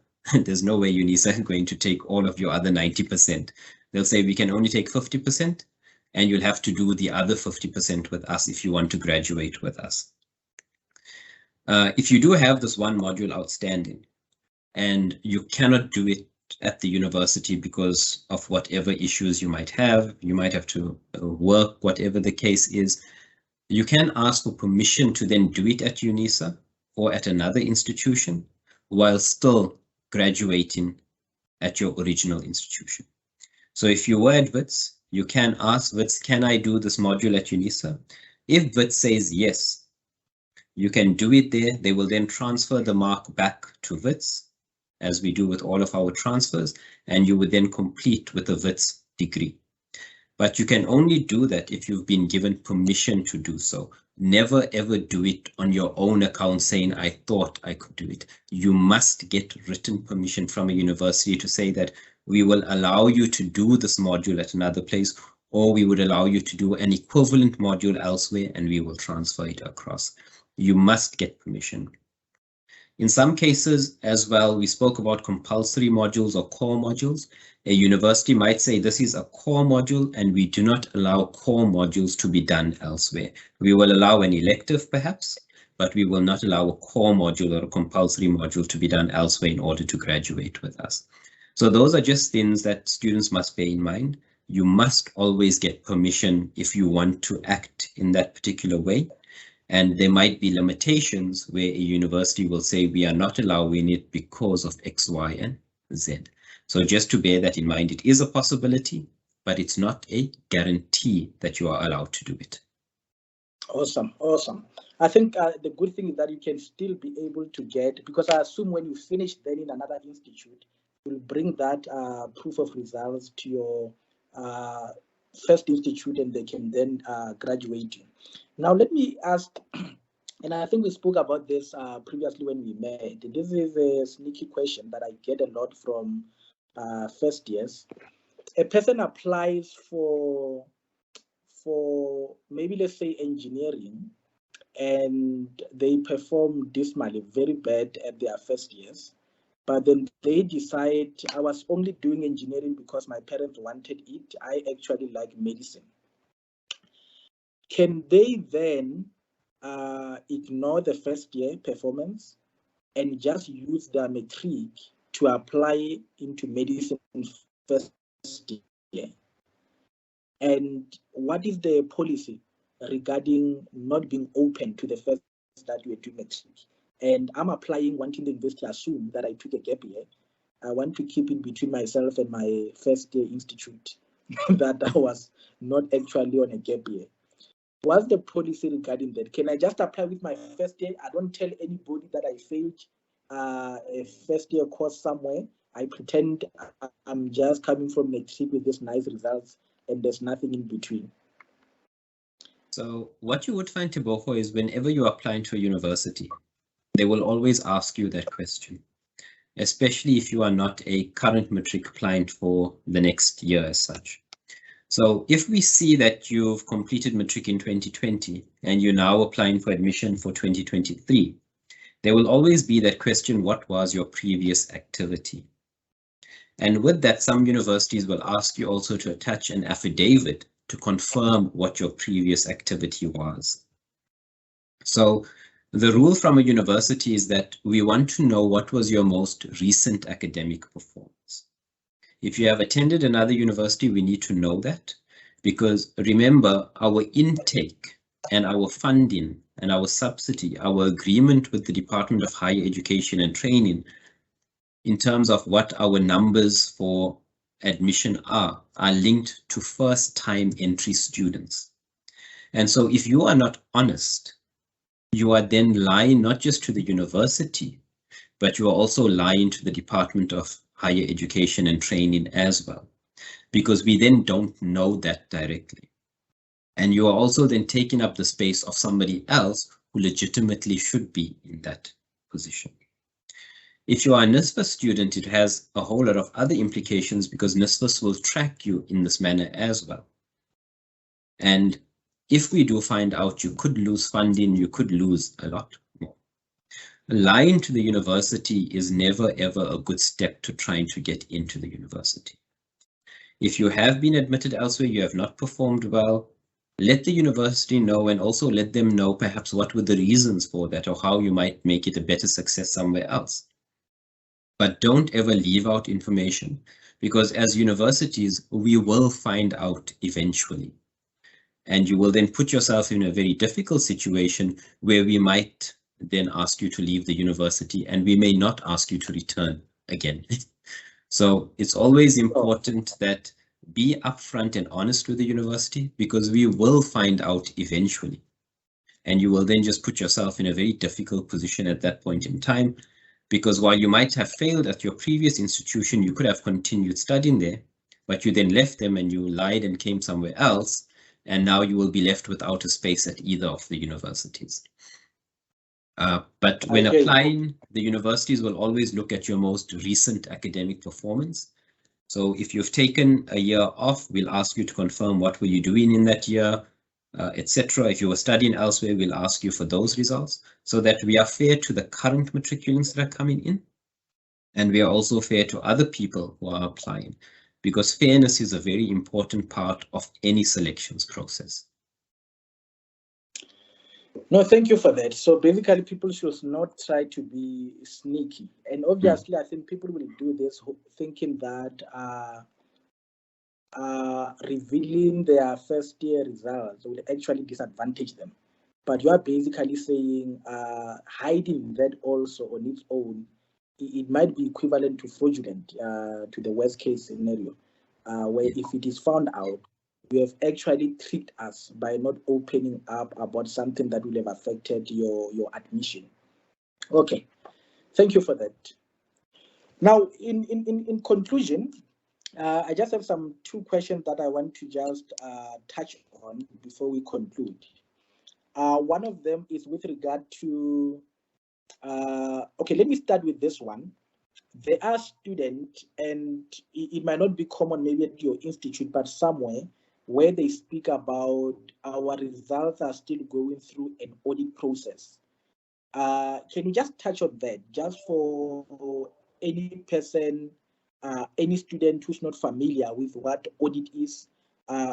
there's no way UNISA is going to take all of your other 90%. They'll say we can only take 50% and you'll have to do the other 50% with us if you want to graduate with us. If you do have this one module outstanding and you cannot do it at the university because of whatever issues you might have to work, whatever the case is, you can ask for permission to then do it at UNISA or at another institution while still graduating at your original institution. So if you were at WITS, you can ask WITS, can I do this module at UNISA? If WITS says yes, you can do it there. They will then transfer the mark back to WITS, as we do with all of our transfers, and you would then complete with a WITS degree. But you can only do that if you've been given permission to do so. Never ever do it on your own account saying, I thought I could do it. You must get written permission from a university to say that we will allow you to do this module at another place, or we would allow you to do an equivalent module elsewhere and we will transfer it across. You must get permission. In some cases as well, we spoke about compulsory modules or core modules. A university might say this is a core module and we do not allow core modules to be done elsewhere. We will allow an elective perhaps, but we will not allow a core module or a compulsory module to be done elsewhere in order to graduate with us. So those are just things that students must bear in mind. You must always get permission if you want to act in that particular way. And there might be limitations where a university will say we are not allowing it because of X, Y, and Z. So just to bear that in mind, it is a possibility, but it's not a guarantee that you are allowed to do it. Awesome, awesome. I think the good thing is that you can still be able to get, because I assume when you finish then in another institute, you'll bring that proof of results to your first institute and they can then graduate you. Now, let me ask, and I think we spoke about this previously when we met. This is a sneaky question that I get a lot from first years. A person applies for maybe, let's say, engineering, and they perform dismally, very bad at their first years. But then they decide, I was only doing engineering because my parents wanted it. I actually like medicine. Can they then ignore the first year performance and just use their matric to apply into medicine first year? And what is the policy regarding not being open to the first that you are doing matric? And I'm applying, wanting the university to assume that I took a gap year. I want to keep it between myself and my first year institute that I was not actually on a gap year. What's the policy regarding that? Can I just apply with my first year? I don't tell anybody that I failed a first year course somewhere. I pretend I'm just coming from matric with these nice results and there's nothing in between. So what you would find, Teboho, is whenever you're applying to a university, they will always ask you that question, especially if you are not a current matric client for the next year as such. So if we see that you've completed matric in 2020 and you're now applying for admission for 2023, there will always be that question, what was your previous activity? And with that, some universities will ask you also to attach an affidavit to confirm what your previous activity was. So the rule from a university is that we want to know what was your most recent academic performance. If you have attended another university, we need to know that, because remember, our intake and our funding and our subsidy, our agreement with the Department of Higher Education and Training in terms of what our numbers for admission are linked to first-time entry students. And so if you are not honest, you are then lying not just to the university, but you are also lying to the Department of Higher Education and Training as well, because we then don't know that directly. And you are also then taking up the space of somebody else who legitimately should be in that position. If you are a NSFAS student, it has a whole lot of other implications because NSFAS will track you in this manner as well. And if we do find out you could lose funding, you could lose a lot more. Lying to the university is never ever a good step to trying to get into the university. If you have been admitted elsewhere, you have not performed well, let the university know, and also let them know perhaps what were the reasons for that or how you might make it a better success somewhere else. But don't ever leave out information, because as universities, we will find out eventually. And you will then put yourself in a very difficult situation where we might then ask you to leave the university and we may not ask you to return again. So it's always important that be upfront and honest with the university, because we will find out eventually. And you will then just put yourself in a very difficult position at that point in time, because while you might have failed at your previous institution, you could have continued studying there, but you then left them and you lied and came somewhere else, and now you will be left without a space at either of the universities. But when applying, the universities will always look at your most recent academic performance. So if you've taken a year off, we'll ask you to confirm what were you doing in that year, etc. If you were studying elsewhere, we'll ask you for those results so that we are fair to the current matriculants that are coming in. And we are also fair to other people who are applying, because fairness is a very important part of any selections process. No, thank you for that. So basically, people should not try to be sneaky. And obviously, I think people will do this thinking that revealing their first year results will actually disadvantage them. But you are basically saying hiding that also on its own, it might be equivalent to fraudulent to the worst case scenario, where if it is found out, you have actually tricked us by not opening up about something that will have affected your admission. Okay, thank you for that. Now, in conclusion, I just have two questions that I want to just touch on before we conclude. One of them is with regard to, okay, let me start with this one. There are students, and it might not be common maybe at your institute, but somewhere, where they speak about our results are still going through an audit process. Can you just touch on that, just for any person, any student who's not familiar with what audit is?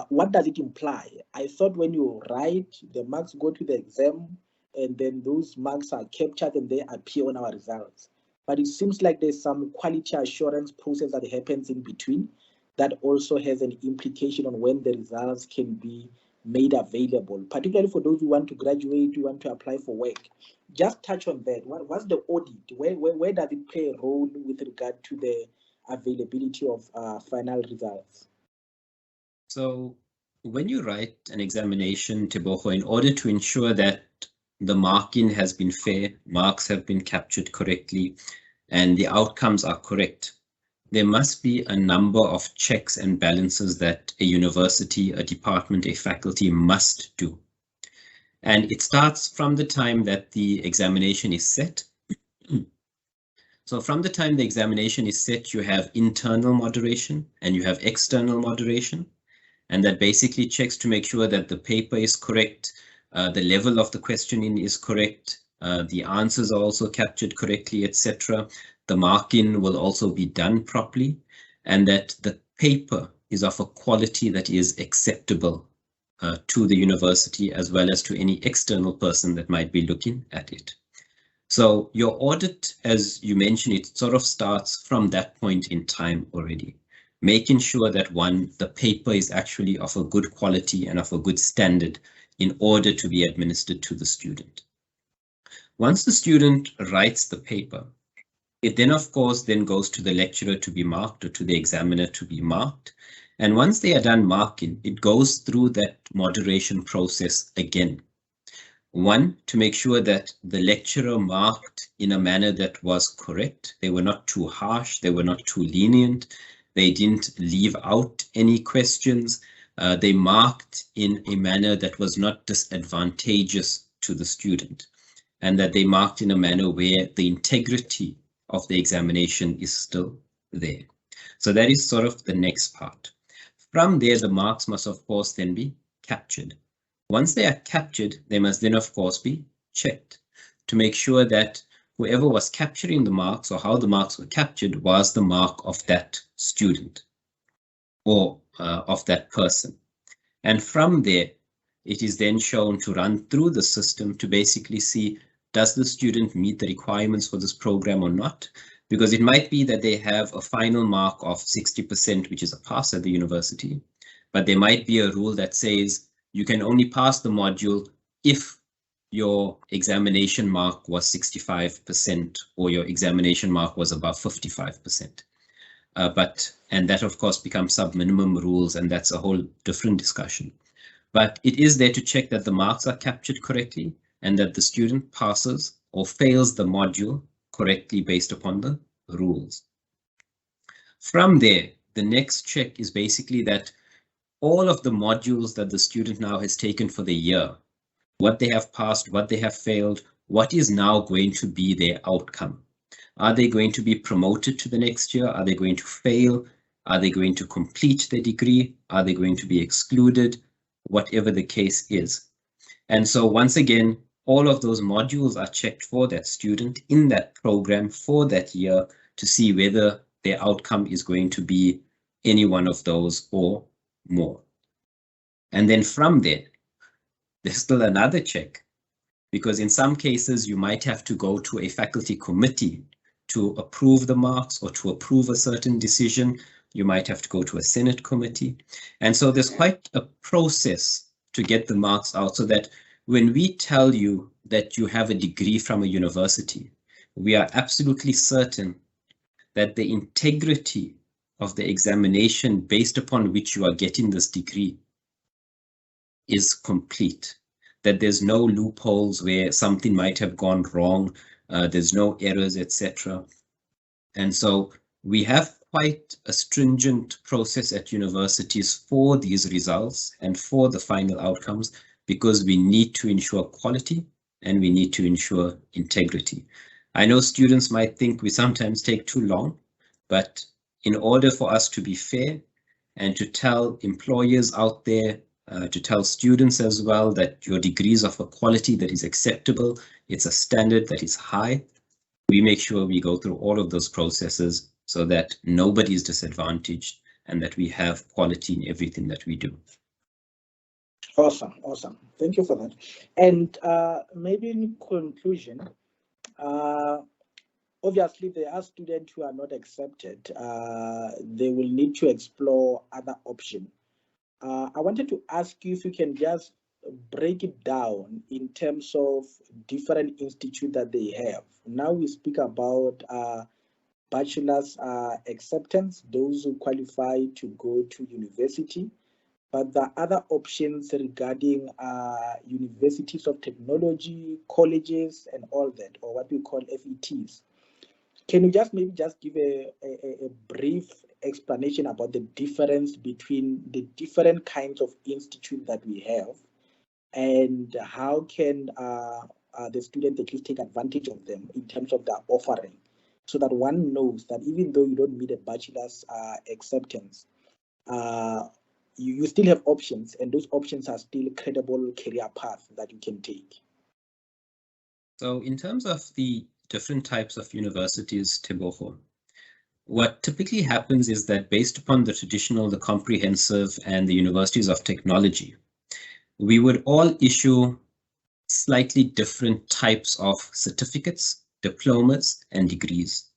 What does it imply? I thought when you write, the marks go to the exam, and then those marks are captured and they appear on our results. But it seems like there's some quality assurance process that happens in between that also has an implication on when the results can be made available, particularly for those who want to graduate, who want to apply for work. Just touch on that. What's the audit? Where does it play a role with regard to the availability of final results? So when you write an examination, Teboho, in order to ensure that the marking has been fair, marks have been captured correctly, and the outcomes are correct, there must be a number of checks and balances that a university, a department, a faculty must do. And it starts from the time that the examination is set. So from the time the examination is set, you have internal moderation and you have external moderation. And that basically checks to make sure that the paper is correct, the level of the questioning is correct, the answers are also captured correctly, etc. The marking will also be done properly, and that the paper is of a quality that is acceptable to the university as well as to any external person that might be looking at it. So your audit, as you mentioned, it sort of starts from that point in time already, making sure that the paper is actually of a good quality and of a good standard in order to be administered to the student. Once the student writes the paper, it then, of course, then goes to the lecturer to be marked or to the examiner to be marked. And once they are done marking, it goes through that moderation process again. One, to make sure that the lecturer marked in a manner that was correct. They were not too harsh, they were not too lenient, they didn't leave out any questions, they marked in a manner that was not disadvantageous to the student, and that they marked in a manner where the integrity of the examination is still there. So that is sort of the next part. From there, the marks must, of course, then be captured. Once they are captured, they must then, of course, be checked to make sure that whoever was capturing the marks or how the marks were captured was the mark of that student or of that person. And from there, it is then shown to run through the system to basically see, does the student meet the requirements for this program or not? Because it might be that they have a final mark of 60%, which is a pass at the university, but there might be a rule that says you can only pass the module if your examination mark was 65% or your examination mark was above 55%. And that, of course, becomes sub-minimum rules, and that's a whole different discussion. But it is there to check that the marks are captured correctly and that the student passes or fails the module correctly based upon the rules. From there, the next check is basically that all of the modules that the student now has taken for the year, what they have passed, what they have failed, what is now going to be their outcome. Are they going to be promoted to the next year? Are they going to fail? Are they going to complete their degree? Are they going to be excluded? Whatever the case is. And so once again, all of those modules are checked for that student in that program for that year to see whether their outcome is going to be any one of those or more. And then from there, there's still another check, because in some cases you might have to go to a faculty committee to approve the marks or to approve a certain decision. You might have to go to a Senate committee. And so there's quite a process to get the marks out, so that when we tell you that you have a degree from a university, we are absolutely certain that the integrity of the examination based upon which you are getting this degree is complete, that there's no loopholes where something might have gone wrong, there's no errors, etc. And so we have quite a stringent process at universities for these results and for the final outcomes, because we need to ensure quality and we need to ensure integrity. I know students might think we sometimes take too long, but in order for us to be fair and to tell employers out there, to tell students as well that your degree is of a quality that is acceptable, it's a standard that is high, we make sure we go through all of those processes so that nobody is disadvantaged and that we have quality in everything that we do. Awesome, awesome. Thank you for that. And maybe in conclusion, obviously there are students who are not accepted. They will need to explore other options. I wanted to ask you if you can just break it down in terms of different institutes that they have. Now we speak about bachelor's acceptance, those who qualify to go to university, but the other options regarding universities of technology, colleges, and all that, or what we call FETs. Can you just maybe just give a brief explanation about the difference between the different kinds of institutes that we have, and how can the student at least take advantage of them in terms of their offering, so that one knows that even though you don't meet a bachelor's acceptance, you still have options, and those options are still credible career paths that you can take. So in terms of the different types of universities, Tebogo, what typically happens is that based upon the traditional, the comprehensive, and the universities of technology, we would all issue slightly different types of certificates, diplomas, and degrees.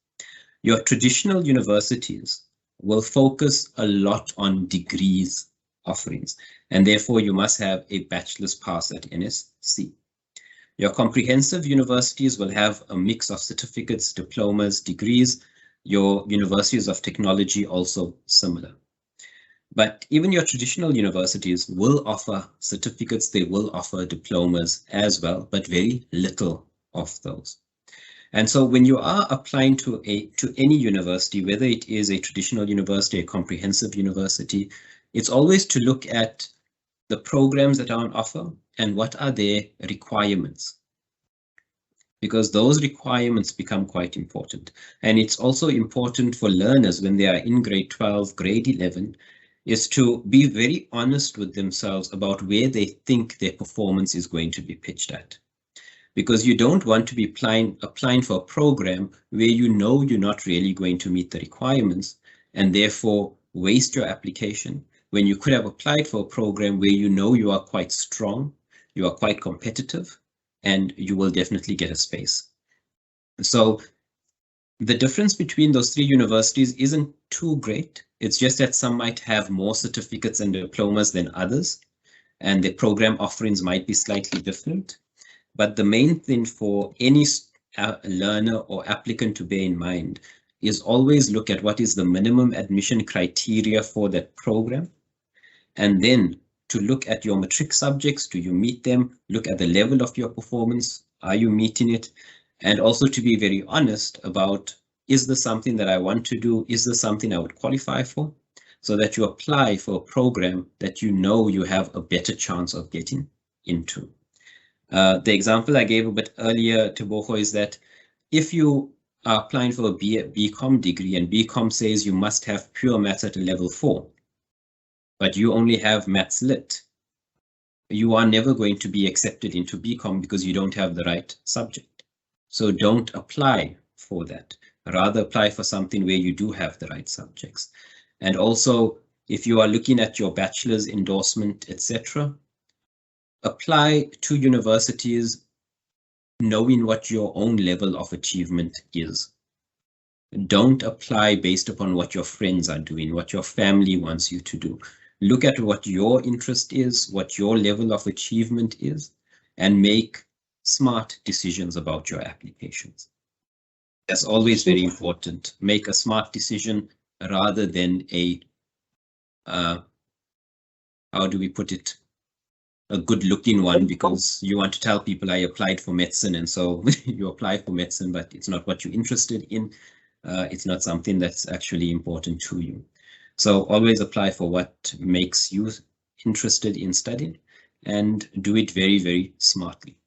Your traditional universities will focus a lot on degrees offerings, and therefore you must have a bachelor's pass at NSC. Your comprehensive universities will have a mix of certificates, diplomas, degrees. Your universities of technology also similar. But even your traditional universities will offer certificates, they will offer diplomas as well, but very little of those. And so when you are applying to any university, whether it is a traditional university, a comprehensive university, it's always to look at the programs that are on offer and what are their requirements, because those requirements become quite important. And it's also important for learners when they are in grade 12, grade 11, is to be very honest with themselves about where they think their performance is going to be pitched at. Because you don't want to be applying for a program where you know you're not really going to meet the requirements and therefore waste your application, when you could have applied for a program where you know you are quite strong, you are quite competitive, and you will definitely get a space. So the difference between those three universities isn't too great. It's just that some might have more certificates and diplomas than others, and the program offerings might be slightly different. But the main thing for any learner or applicant to bear in mind is always look at what is the minimum admission criteria for that program. And then to look at your matric subjects, do you meet them? Look at the level of your performance. Are you meeting it? And also to be very honest about, is this something that I want to do? Is this something I would qualify for? So that you apply for a program that you know you have a better chance of getting into. The example I gave a bit earlier, Teboho, is that if you are applying for a BCom degree and BCom says you must have pure maths at a level 4, but you only have maths lit, you are never going to be accepted into BCom because you don't have the right subject. So don't apply for that. Rather apply for something where you do have the right subjects. And also, if you are looking at your bachelor's endorsement, etc., apply to universities knowing what your own level of achievement is. Don't apply based upon what your friends are doing, what your family wants you to do. Look at what your interest is, what your level of achievement is, and make smart decisions about your applications. That's always very important. Make a smart decision rather than a, how do we put it? A good looking one, because you want to tell people I applied for medicine, and so you apply for medicine, but it's not what you're interested in. It's not something that's actually important to you. So always apply for what makes you interested in studying and do it very, very smartly.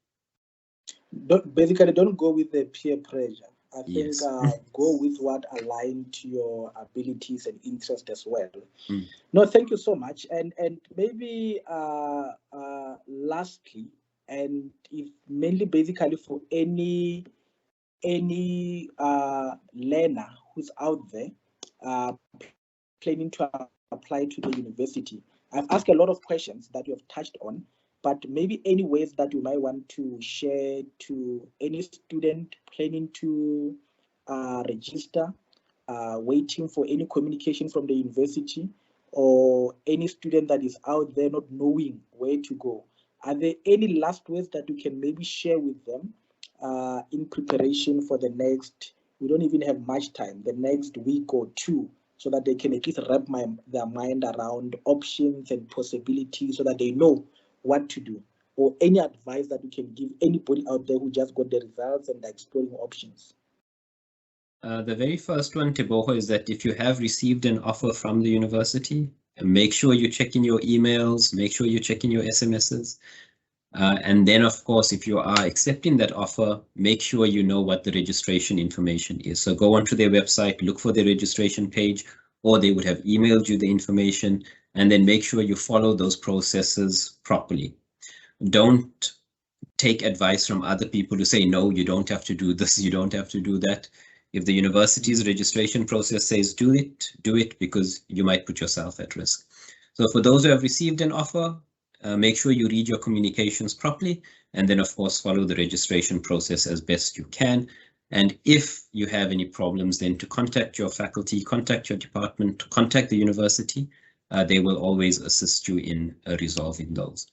Basically, don't go with the peer pressure. I think Yes. go with what aligns to your abilities and interest as well. No, thank you so much. And maybe lastly, and if mainly basically for any learner who's out there planning to apply to the university, I've asked a lot of questions that you have touched on, but maybe any ways that you might want to share to any student planning to register, waiting for any communication from the university, or any student that is out there not knowing where to go. Are there any last words that you can maybe share with them in preparation for the next, we don't even have much time, the next week or two, so that they can at least wrap their mind around options and possibilities so that they know what to do? Or any advice that you can give anybody out there who just got the results and are exploring options? The very first one, Teboho, is that if you have received an offer from the university, make sure you're checking your emails, make sure you're checking your SMSs. And then, of course, if you are accepting that offer, make sure you know what the registration information is. So go onto their website, look for the registration page, or they would have emailed you the information, and then make sure you follow those processes properly. Don't take advice from other people to say, no, you don't have to do this, you don't have to do that. If the university's registration process says do it, because you might put yourself at risk. So for those who have received an offer, make sure you read your communications properly, and then of course follow the registration process as best you can. And if you have any problems, then to contact your faculty, contact your department, contact the university. They will always assist you in resolving those.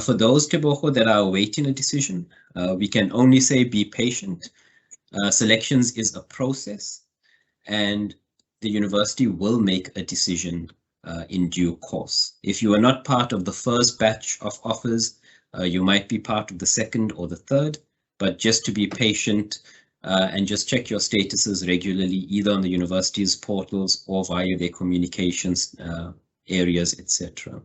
For those, Teboho, that are awaiting a decision, we can only say be patient. Selections is a process, and the university will make a decision in due course. If you are not part of the first batch of offers, you might be part of the second or the third, but just to be patient and just check your statuses regularly, either on the university's portals or via their communications areas, etc.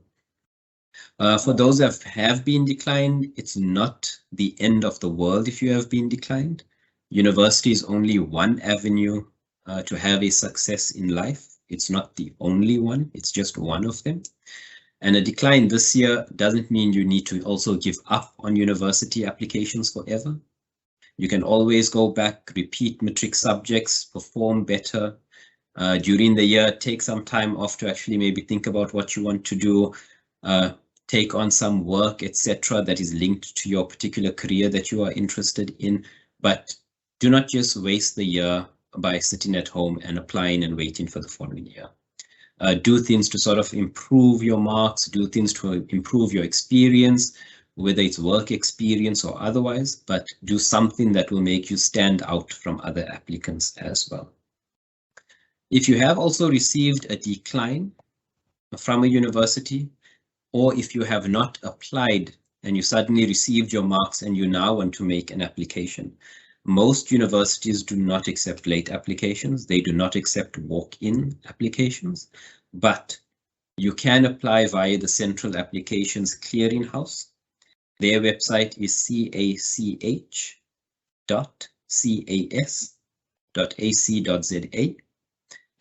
For those that have been declined, it's not the end of the world if you have been declined. University is only one avenue to have a success in life. It's not the only one, it's just one of them. And a decline this year doesn't mean you need to also give up on university applications forever. You can always go back, repeat matric subjects, perform better. During the year, take some time off to actually maybe think about what you want to do, take on some work, etc., that is linked to your particular career that you are interested in. But do not just waste the year by sitting at home and applying and waiting for the following year. Do things to sort of improve your marks, do things to improve your experience, whether it's work experience or otherwise, but do something that will make you stand out from other applicants as well. If you have also received a decline from a university, or if you have not applied and you suddenly received your marks and you now want to make an application, most universities do not accept late applications. They do not accept walk-in applications, but you can apply via the Central Applications Clearinghouse. Their website is cach.cas.ac.za,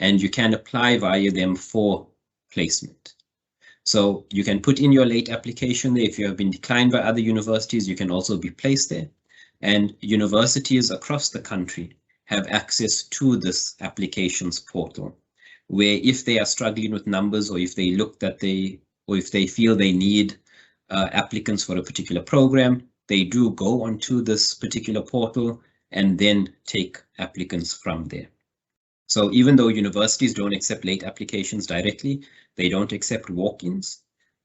and you can apply via them for placement. So you can put in your late application there. If you have been declined by other universities, you can also be placed there. And universities across the country have access to this applications portal, where if they are struggling with numbers, or if they look that or if they feel they need applicants for a particular program, they do go onto this particular portal and then take applicants from there. So even though universities don't accept late applications directly, they don't accept walk-ins,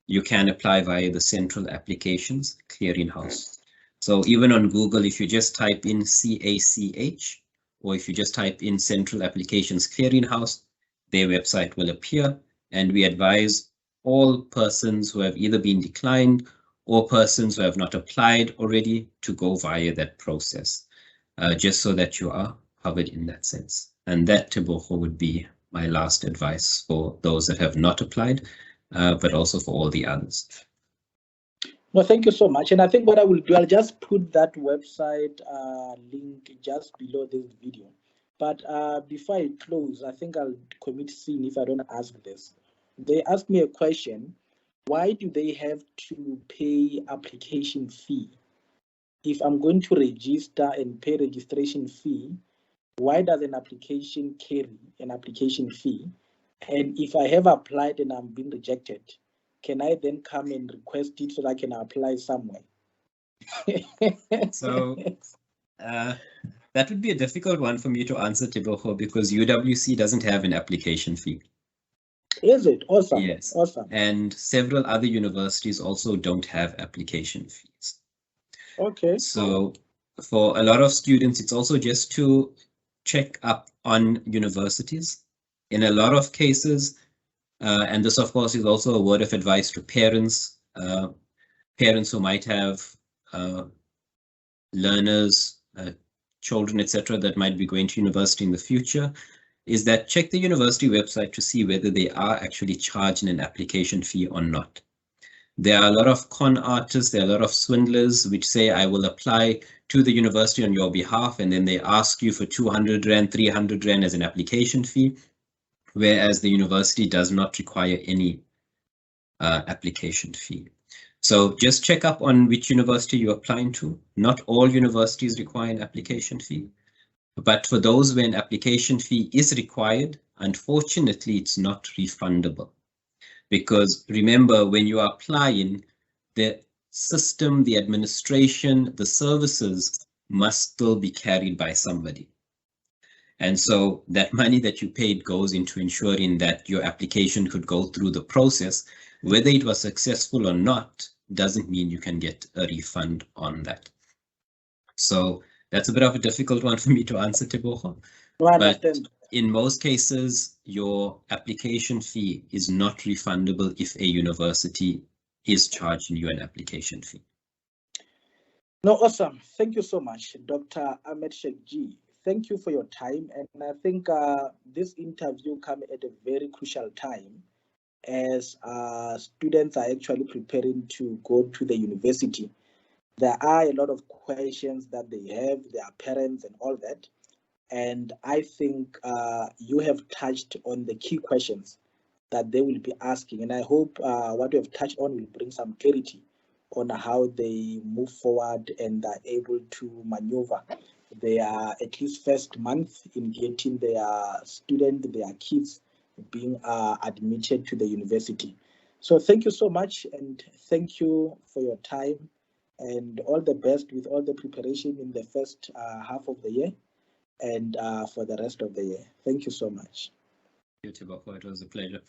you can apply via the Central Applications Clearinghouse. So even on Google, if you just type in CACH, or if you just type in Central Applications Clearinghouse, their website will appear, and we advise all persons who have either been declined or persons who have not applied already to go via that process, just so that you are covered in that sense. And that, Teboho, would be my last advice for those that have not applied, but also for all the others. Well, thank you so much. And I think what I will do, I'll just put that website link just below this video. But before I close, I think I'll commit sin if I don't ask this. They asked me a question: why do they have to pay application fee? If I'm going to register and pay registration fee, why does an application carry an application fee? And if I have applied and I'm being rejected, can I then come and request it so that I can apply somewhere? So that would be a difficult one for me to answer, Teboho, because UWC doesn't have an application fee. Is it? Awesome. Yes. Awesome. And several other universities also don't have application fees. Okay. So for a lot of students, it's also just to check up on universities. In a lot of cases, and this, of course, is also a word of advice to parents, parents who might have learners, children, etc., that might be going to university in the future, is that check the university website to see whether they are actually charging an application fee or not. There are a lot of con artists, there are a lot of swindlers which say, I will apply to the university on your behalf, and then they ask you for 200 Rand, 300 Rand as an application fee, whereas the university does not require any application fee. So just check up on which university you're applying to. Not all universities require an application fee, but for those where an application fee is required, unfortunately, it's not refundable. Because remember, when you are applying, the system, the administration, the services must still be carried by somebody. And so that money that you paid goes into ensuring that your application could go through the process. Whether it was successful or not doesn't mean you can get a refund on that. So that's a bit of a difficult one for me to answer, Teboho. But in most cases, your application fee is not refundable if a university is charging you an application fee. No, awesome. Thank you so much, Dr. Ahmed Sheikh G. Thank you for your time. And I think this interview comes at a very crucial time as students are actually preparing to go to the university, there are a lot of questions that they have, their parents and all that. And I think you have touched on the key questions that they will be asking. And I hope what you have touched on will bring some clarity on how they move forward and are able to maneuver their at least first month in getting their kids being admitted to the university. So thank you so much, and thank you for your time, and all the best with all the preparation in the first half of the year and for the rest of the year. Thank you so much. Thank you, Teboho. It was a pleasure.